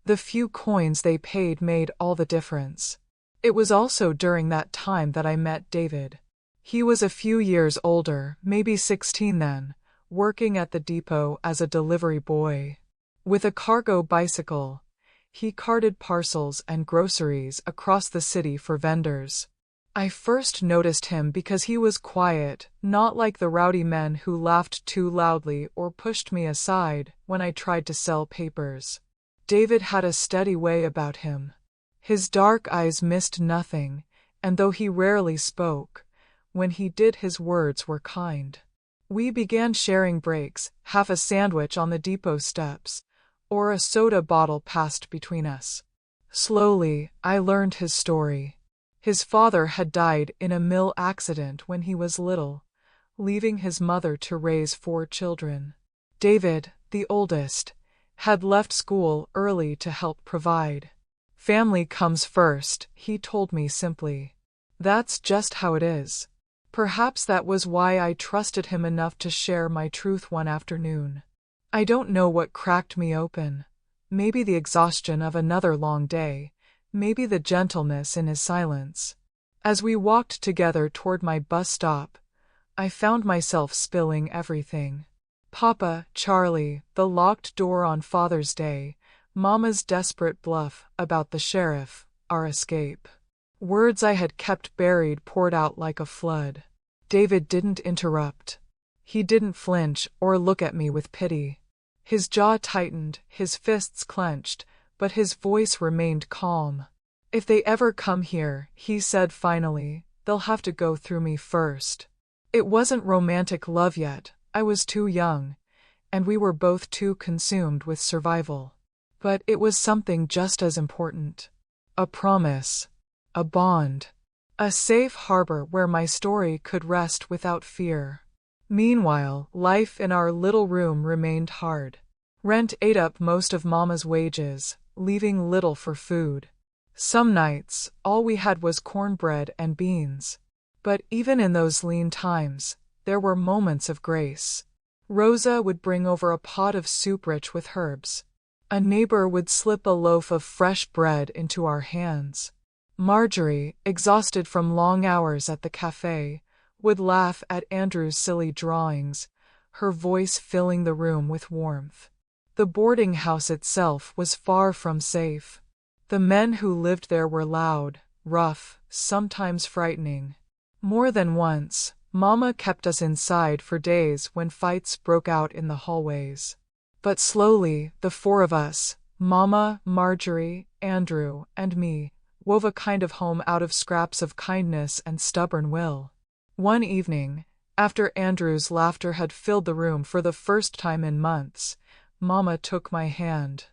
The few coins they paid made all the difference. It was also during that time that I met David. He was a few years older, maybe 16 then, working at the depot as a delivery boy. With a cargo bicycle, he carted parcels and groceries across the city for vendors. I first noticed him because he was quiet, not like the rowdy men who laughed too loudly or pushed me aside when I tried to sell papers. David had a steady way about him. His dark eyes missed nothing, and though he rarely spoke, when he did his words were kind. We began sharing breaks, half a sandwich on the depot steps, or a soda bottle passed between us. Slowly, I learned his story. His father had died in a mill accident when he was little, leaving his mother to raise 4 children. David, the oldest, had left school early to help provide. "Family comes first," he told me simply. "That's just how it is." Perhaps that was why I trusted him enough to share my truth one afternoon. I don't know what cracked me open. Maybe the exhaustion of another long day, maybe the gentleness in his silence. As we walked together toward my bus stop, I found myself spilling everything. Papa, Charlie, the locked door on Father's Day, Mama's desperate bluff about the sheriff, our escape. Words I had kept buried poured out like a flood. David didn't interrupt. He didn't flinch or look at me with pity. His jaw tightened, his fists clenched, but his voice remained calm. "If they ever come here," he said finally, "they'll have to go through me first." It wasn't romantic love yet, I was too young, and we were both too consumed with survival. But it was something just as important. A promise. A bond. A safe harbor where my story could rest without fear. Meanwhile, life in our little room remained hard. Rent ate up most of Mama's wages, leaving little for food. Some nights, all we had was cornbread and beans. But even in those lean times, there were moments of grace. Rosa would bring over a pot of soup rich with herbs. A neighbor would slip a loaf of fresh bread into our hands. Marjorie, exhausted from long hours at the cafe, would laugh at Andrew's silly drawings, her voice filling the room with warmth. The boarding house itself was far from safe. The men who lived there were loud, rough, sometimes frightening. More than once, Mama kept us inside for days when fights broke out in the hallways. But slowly, the four of us, Mama, Marjorie, Andrew, and me, wove a kind of home out of scraps of kindness and stubborn will. One evening, after Andrew's laughter had filled the room for the first time in months, Mama took my hand.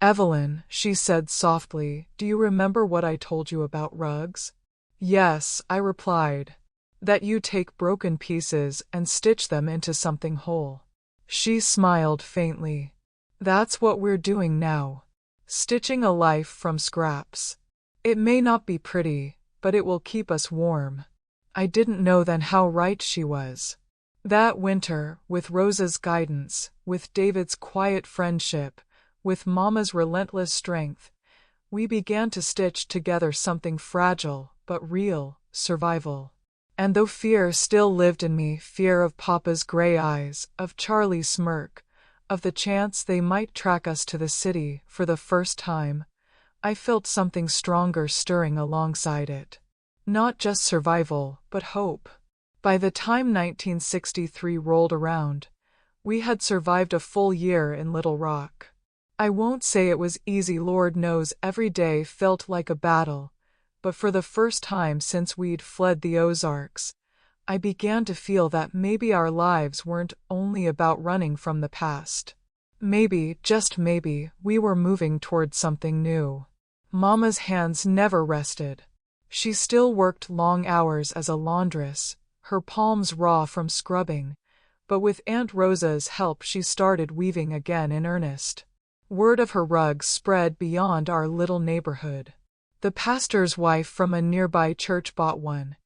"Evelyn," she said softly, "do you remember what I told you about rugs?" "Yes," I replied. "That you take broken pieces and stitch them into something whole." She smiled faintly. "That's what we're doing now. Stitching a life from scraps. It may not be pretty, but it will keep us warm." I didn't know then how right she was. That winter, with Rosa's guidance, with David's quiet friendship, with Mama's relentless strength, we began to stitch together something fragile but real, survival. And though fear still lived in me, fear of Papa's gray eyes, of Charlie's smirk, of the chance they might track us to the city for the first time, I felt something stronger stirring alongside it. Not just survival, but hope. By the time 1963 rolled around, we had survived a full year in Little Rock. I won't say it was easy, Lord knows every day felt like a battle, but for the first time since we'd fled the Ozarks, I began to feel that maybe our lives weren't only about running from the past. Maybe, just maybe, we were moving toward something new. Mama's hands never rested. She still worked long hours as a laundress, her palms raw from scrubbing, but with Aunt Rosa's help she started weaving again in earnest. Word of her rugs spread beyond our little neighborhood. The pastor's wife from a nearby church bought one,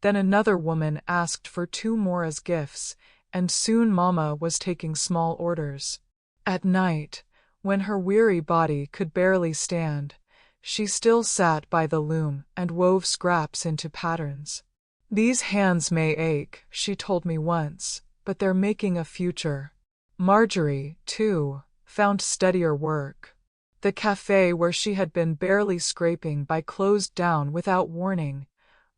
then another woman asked for 2 more as gifts, and soon Mama was taking small orders. At night, when her weary body could barely stand, she still sat by the loom and wove scraps into patterns. "These hands may ache," she told me once, "but they're making a future." Marjorie, too, found steadier work. The cafe where she had been barely scraping by closed down without warning,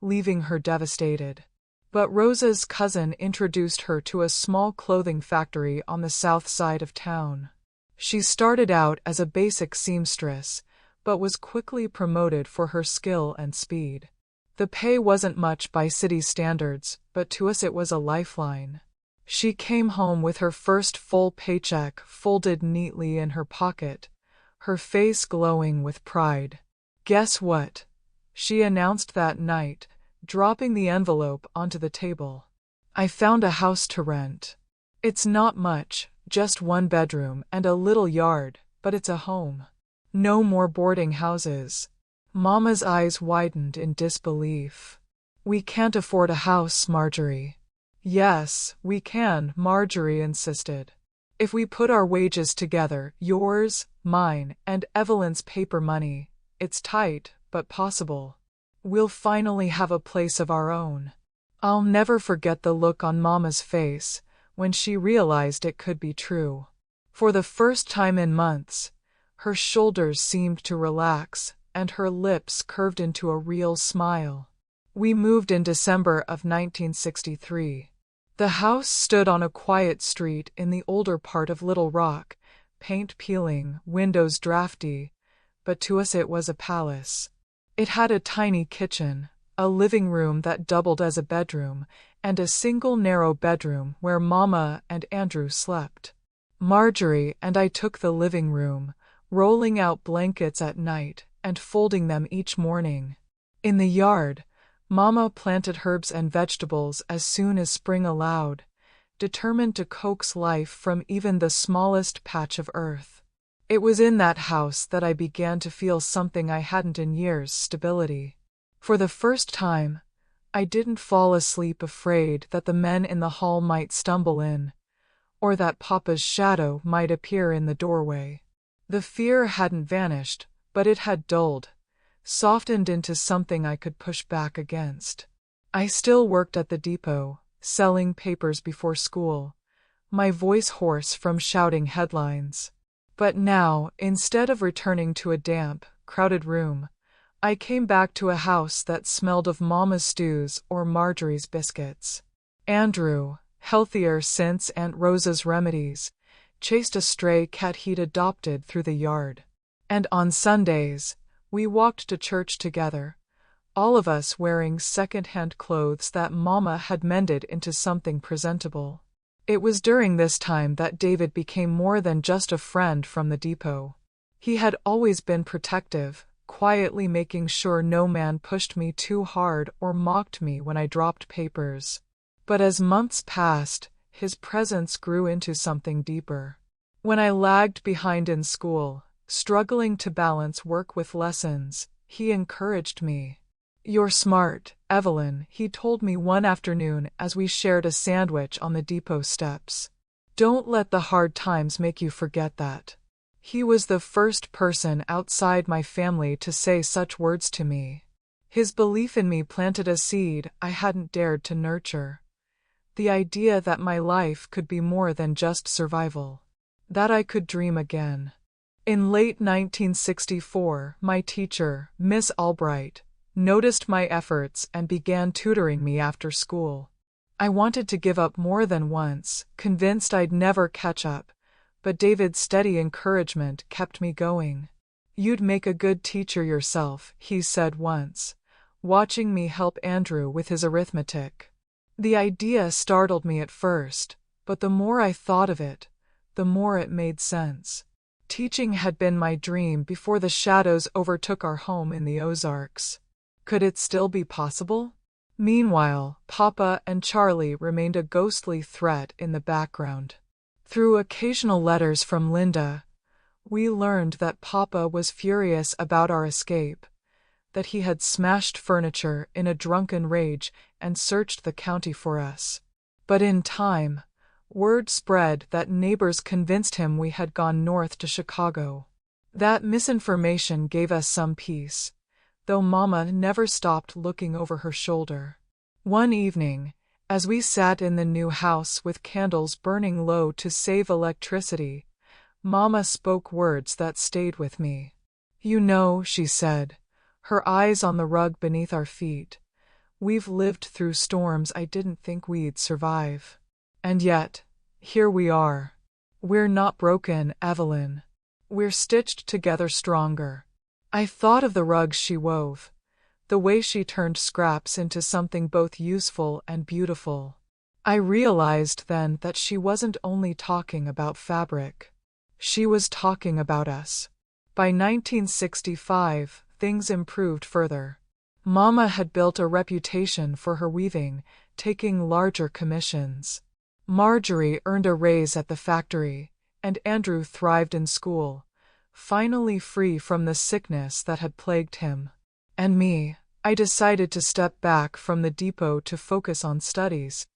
leaving her devastated. But Rosa's cousin introduced her to a small clothing factory on the south side of town. She started out as a basic seamstress, but was quickly promoted for her skill and speed. The pay wasn't much by city standards, but to us it was a lifeline. She came home with her first full paycheck folded neatly in her pocket, her face glowing with pride. "Guess what?" she announced that night, dropping the envelope onto the table. "I found a house to rent. It's not much, just 1 bedroom and a little yard, but it's a home. No more boarding houses." Mama's eyes widened in disbelief. "We can't afford a house, Marjorie." "Yes, we can," Marjorie insisted. "If we put our wages together, yours, mine, and Evelyn's paper money, it's tight, but possible. We'll finally have a place of our own." I'll never forget the look on Mama's face when she realized it could be true. For the first time in months, her shoulders seemed to relax, and her lips curved into a real smile. We moved in December of 1963. The house stood on a quiet street in the older part of Little Rock, paint peeling, windows drafty, but to us it was a palace. It had a tiny kitchen, a living room that doubled as a bedroom, and a single narrow bedroom where Mama and Andrew slept. Marjorie and I took the living room, rolling out blankets at night and folding them each morning. In the yard, Mama planted herbs and vegetables as soon as spring allowed, determined to coax life from even the smallest patch of earth. It was in that house that I began to feel something I hadn't in years: stability. For the first time, I didn't fall asleep afraid that the men in the hall might stumble in, or that Papa's shadow might appear in the doorway. The fear hadn't vanished, but it had dulled, softened into something I could push back against. I still worked at the depot, selling papers before school, my voice hoarse from shouting headlines. But now, instead of returning to a damp, crowded room, I came back to a house that smelled of Mama's stews or Marjorie's biscuits. Andrew, healthier since Aunt Rosa's remedies, chased a stray cat he'd adopted through the yard. And on Sundays, we walked to church together, all of us wearing second-hand clothes that Mama had mended into something presentable. It was during this time that David became more than just a friend from the depot. He had always been protective, quietly making sure no man pushed me too hard or mocked me when I dropped papers. But as months passed, his presence grew into something deeper. When I lagged behind in school, struggling to balance work with lessons, he encouraged me. "You're smart, Evelyn," he told me one afternoon as we shared a sandwich on the depot steps. "Don't let the hard times make you forget that." He was the first person outside my family to say such words to me. His belief in me planted a seed I hadn't dared to nurture. The idea that my life could be more than just survival. That I could dream again. In late 1964, my teacher, Miss Albright, noticed my efforts and began tutoring me after school. I wanted to give up more than once, convinced I'd never catch up, but David's steady encouragement kept me going. "You'd make a good teacher yourself," he said once, watching me help Andrew with his arithmetic. The idea startled me at first, but the more I thought of it, the more it made sense. Teaching had been my dream before the shadows overtook our home in the Ozarks. Could it still be possible? Meanwhile, Papa and Charlie remained a ghostly threat in the background. Through occasional letters from Linda, we learned that Papa was furious about our escape, that he had smashed furniture in a drunken rage and searched the county for us. But in time, word spread that neighbors convinced him we had gone north to Chicago. That misinformation gave us some peace, though Mama never stopped looking over her shoulder. One evening, as we sat in the new house with candles burning low to save electricity, Mama spoke words that stayed with me. "You know," she said, her eyes on the rug beneath our feet, "we've lived through storms I didn't think we'd survive. And yet, here we are. We're not broken, Evelyn. We're stitched together stronger." I thought of the rugs she wove, the way she turned scraps into something both useful and beautiful. I realized then that she wasn't only talking about fabric. She was talking about us. By 1965, things improved further. Mama had built a reputation for her weaving, taking larger commissions. Marjorie earned a raise at the factory, and Andrew thrived in school, finally free from the sickness that had plagued him. And me, I decided to step back from the depot to focus on studies,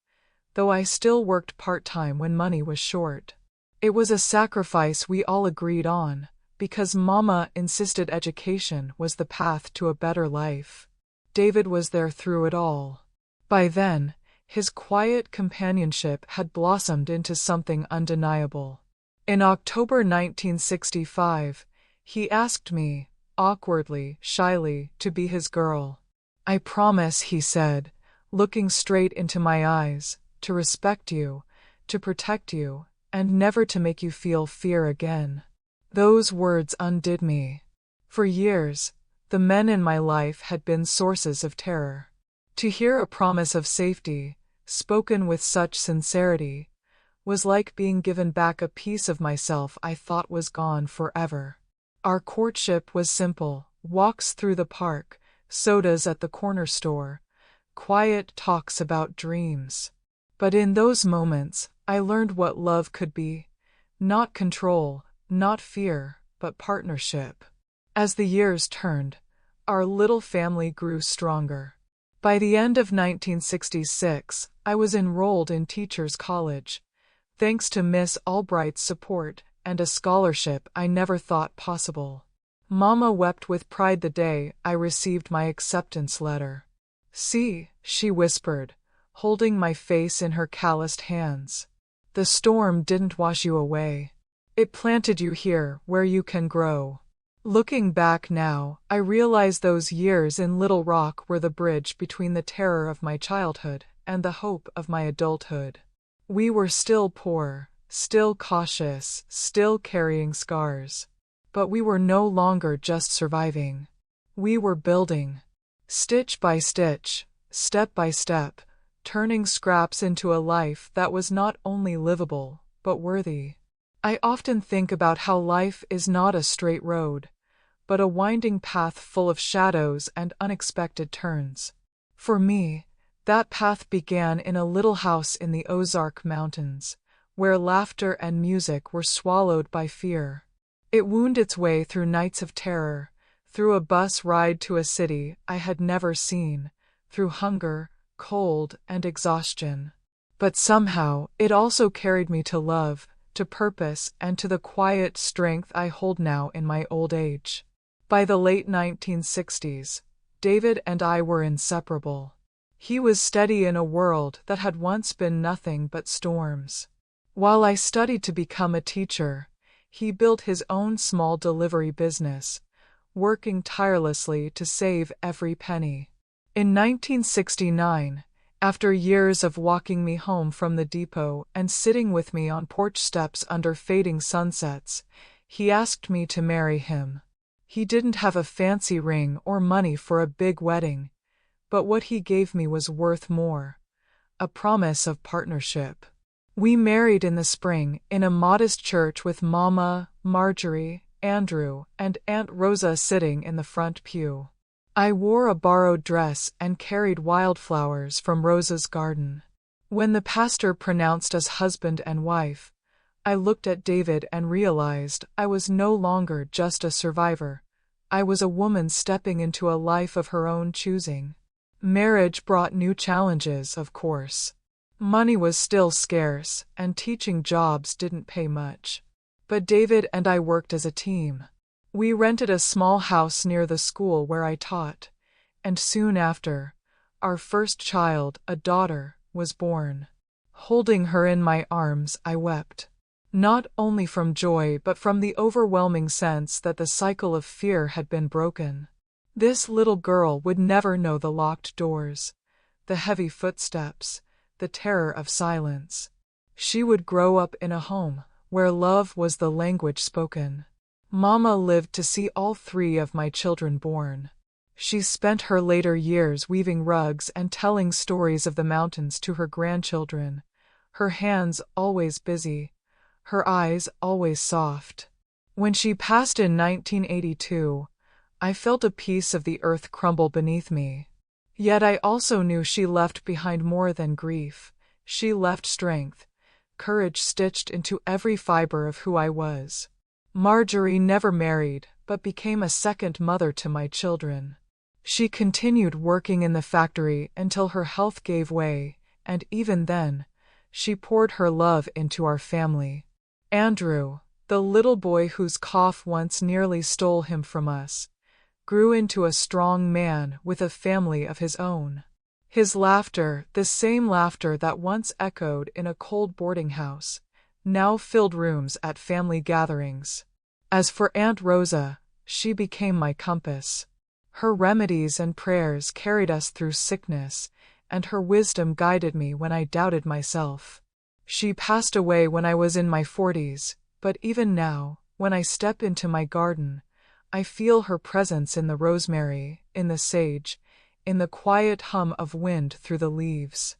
though I still worked part-time when money was short. It was a sacrifice we all agreed on, because Mama insisted education was the path to a better life. David was there through it all. By then, his quiet companionship had blossomed into something undeniable. In October 1965, he asked me, awkwardly, shyly, to be his girl. "I promise," he said, looking straight into my eyes, "to respect you, to protect you, and never to make you feel fear again." Those words undid me. For years, the men in my life had been sources of terror. To hear a promise of safety, spoken with such sincerity, was like being given back a piece of myself I thought was gone forever. Our courtship was simple: walks through the park, sodas at the corner store, quiet talks about dreams. But in those moments, I learned what love could be: not control, not fear, but partnership. As the years turned, our little family grew stronger. By the end of 1966, I was enrolled in Teachers College, thanks to Miss Albright's support and a scholarship I never thought possible. Mama wept with pride the day I received my acceptance letter. "See," she whispered, holding my face in her calloused hands. "The storm didn't wash you away. It planted you here where you can grow." Looking back now, I realize those years in Little Rock were the bridge between the terror of my childhood and the hope of my adulthood. We were still poor, still cautious, still carrying scars. But we were no longer just surviving. We were building. Stitch by stitch, step by step, turning scraps into a life that was not only livable, but worthy. I often think about how life is not a straight road, but a winding path full of shadows and unexpected turns. For me, that path began in a little house in the Ozark Mountains, where laughter and music were swallowed by fear. It wound its way through nights of terror, through a bus ride to a city I had never seen, through hunger, cold, and exhaustion. But somehow, it also carried me to love, to purpose, and to the quiet strength I hold now in my old age. By the late 1960s, David and I were inseparable. He was steady in a world that had once been nothing but storms. While I studied to become a teacher, he built his own small delivery business, working tirelessly to save every penny. In 1969, after years of walking me home from the depot and sitting with me on porch steps under fading sunsets, he asked me to marry him. He didn't have a fancy ring or money for a big wedding, but what he gave me was worth more: a promise of partnership. We married in the spring in a modest church with Mama, Marjorie, Andrew, and Aunt Rosa sitting in the front pew. I wore a borrowed dress and carried wildflowers from Rosa's garden. When the pastor pronounced us husband and wife, I looked at David and realized I was no longer just a survivor. I was a woman stepping into a life of her own choosing. Marriage brought new challenges, of course. Money was still scarce, and teaching jobs didn't pay much. But David and I worked as a team. We rented a small house near the school where I taught, and soon after, our first child, a daughter, was born. Holding her in my arms, I wept. Not only from joy but from the overwhelming sense that the cycle of fear had been broken. This little girl would never know the locked doors, the heavy footsteps, the terror of silence. She would grow up in a home where love was the language spoken. Mama lived to see all three of my children born. She spent her later years weaving rugs and telling stories of the mountains to her grandchildren, her hands always busy, her eyes always soft. When she passed in 1982, I felt a piece of the earth crumble beneath me. Yet I also knew she left behind more than grief. She left strength, courage stitched into every fiber of who I was. Marjorie never married, but became a second mother to my children. She continued working in the factory until her health gave way, and even then, she poured her love into our family. Andrew, the little boy whose cough once nearly stole him from us, grew into a strong man with a family of his own. His laughter, the same laughter that once echoed in a cold boarding house, now filled rooms at family gatherings. As for Aunt Rosa, she became my compass. Her remedies and prayers carried us through sickness, and her wisdom guided me when I doubted myself. She passed away when I was in my 40s, but even now, when I step into my garden, I feel her presence in the rosemary, in the sage, in the quiet hum of wind through the leaves.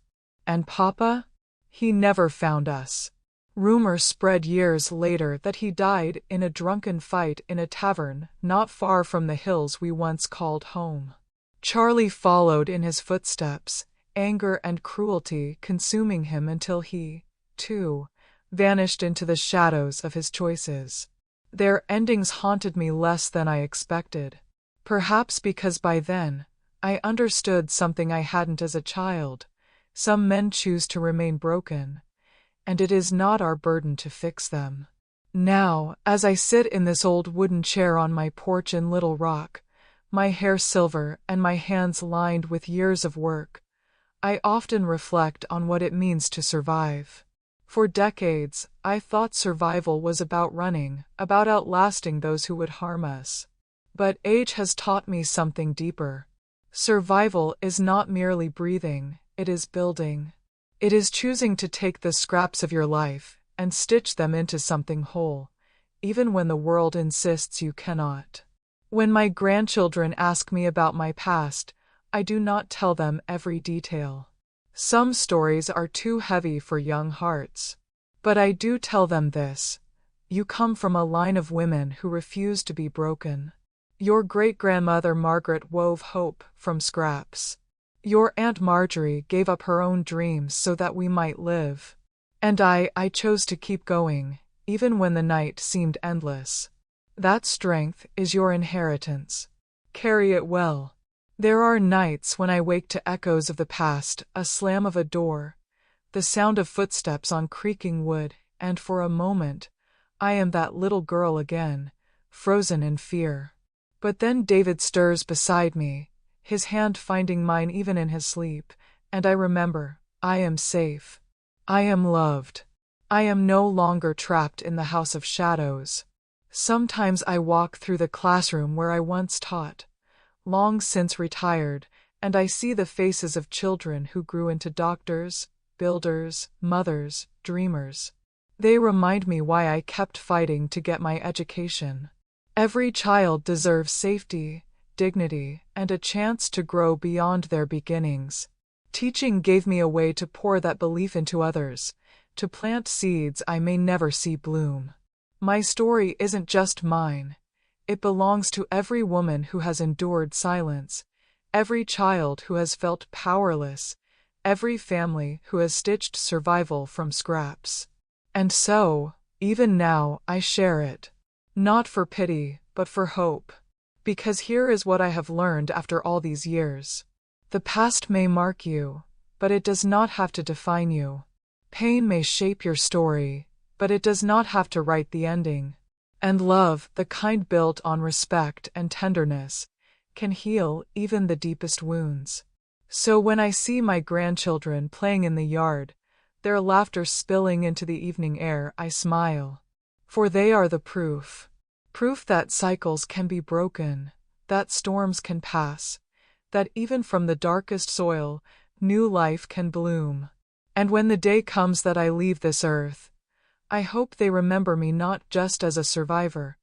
And Papa? He never found us. Rumor spread years later that he died in a drunken fight in a tavern not far from the hills we once called home. Charlie followed in his footsteps, anger and cruelty consuming him until he, too, vanished into the shadows of his choices. Their endings haunted me less than I expected. Perhaps because by then, I understood something I hadn't as a child. Some men choose to remain broken, and it is not our burden to fix them. Now, as I sit in this old wooden chair on my porch in Little Rock, my hair silver and my hands lined with years of work, I often reflect on what it means to survive. For decades, I thought survival was about running, about outlasting those who would harm us. But age has taught me something deeper. Survival is not merely breathing, it is building. It is choosing to take the scraps of your life and stitch them into something whole, even when the world insists you cannot. When my grandchildren ask me about my past, I do not tell them every detail. Some stories are too heavy for young hearts. But I do tell them this: you come from a line of women who refuse to be broken. Your great-grandmother Margaret wove hope from scraps. Your Aunt Marjorie gave up her own dreams so that we might live. And I chose to keep going, even when the night seemed endless. That strength is your inheritance. Carry it well. There are nights when I wake to echoes of the past, a slam of a door, the sound of footsteps on creaking wood, and for a moment, I am that little girl again, frozen in fear. But then David stirs beside me, his hand finding mine even in his sleep, and I remember, I am safe. I am loved. I am no longer trapped in the house of shadows. Sometimes I walk through the classroom where I once taught, long since retired, and I see the faces of children who grew into doctors, builders, mothers, dreamers. They remind me why I kept fighting to get my education. Every child deserves safety, dignity, and a chance to grow beyond their beginnings. Teaching gave me a way to pour that belief into others, to plant seeds I may never see bloom. My story isn't just mine. It belongs to every woman who has endured silence, every child who has felt powerless, every family who has stitched survival from scraps. And so, even now, I share it. Not for pity, but for hope. Because here is what I have learned after all these years. The past may mark you, but it does not have to define you. Pain may shape your story, but it does not have to write the ending. And love, the kind built on respect and tenderness, can heal even the deepest wounds. So when I see my grandchildren playing in the yard, their laughter spilling into the evening air, I smile. For they are the proof. Proof that cycles can be broken, that storms can pass, that even from the darkest soil, new life can bloom. And when the day comes that I leave this earth, I hope they remember me not just as a survivor,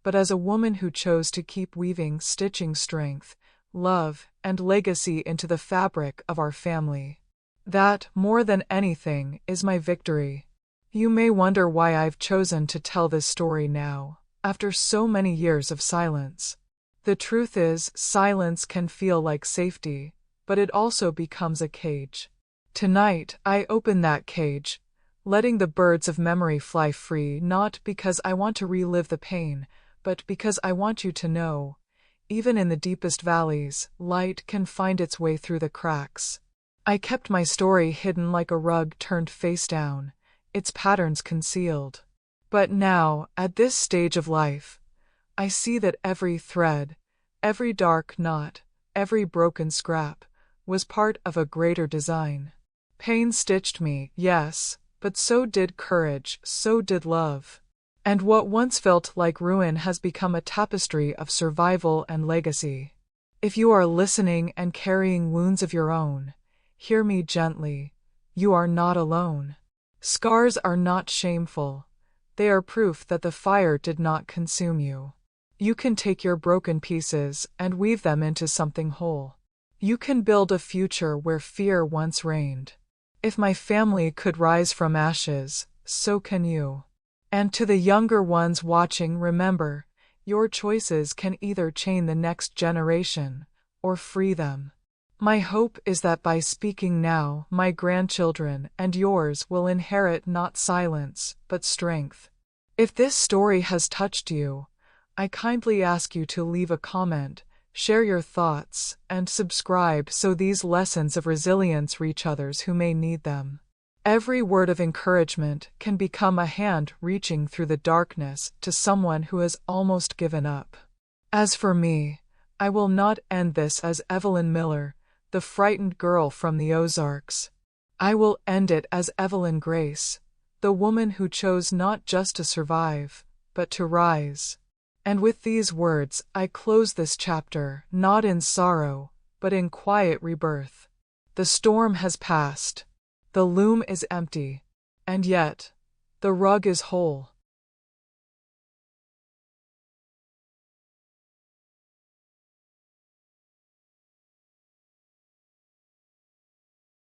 but as a woman who chose to keep weaving, stitching strength, love, and legacy into the fabric of our family. That, more than anything, is my victory. You may wonder why I've chosen to tell this story now, after so many years of silence. The truth is, silence can feel like safety, but it also becomes a cage. Tonight, I open that cage, letting the birds of memory fly free, not because I want to relive the pain, but because I want you to know, even in the deepest valleys, light can find its way through the cracks. I kept my story hidden like a rug turned face down, its patterns concealed. But now, at this stage of life, I see that every thread, every dark knot, every broken scrap, was part of a greater design. Pain stitched me, yes, but so did courage, so did love. And what once felt like ruin has become a tapestry of survival and legacy. If you are listening and carrying wounds of your own, hear me gently. You are not alone. Scars are not shameful. They are proof that the fire did not consume you. You can take your broken pieces and weave them into something whole. You can build a future where fear once reigned. If my family could rise from ashes, so can you. And to the younger ones watching, remember, your choices can either chain the next generation or free them. My hope is that by speaking now, my grandchildren and yours will inherit not silence, but strength. If this story has touched you, I kindly ask you to leave a comment, share your thoughts, and subscribe so these lessons of resilience reach others who may need them. Every word of encouragement can become a hand reaching through the darkness to someone who has almost given up. As for me, I will not end this as Evelyn Miller, the frightened girl from the Ozarks. I will end it as Evelyn Grace, the woman who chose not just to survive, but to rise. And with these words, I close this chapter, not in sorrow, but in quiet rebirth. The storm has passed. The loom is empty. And yet, the rug is whole.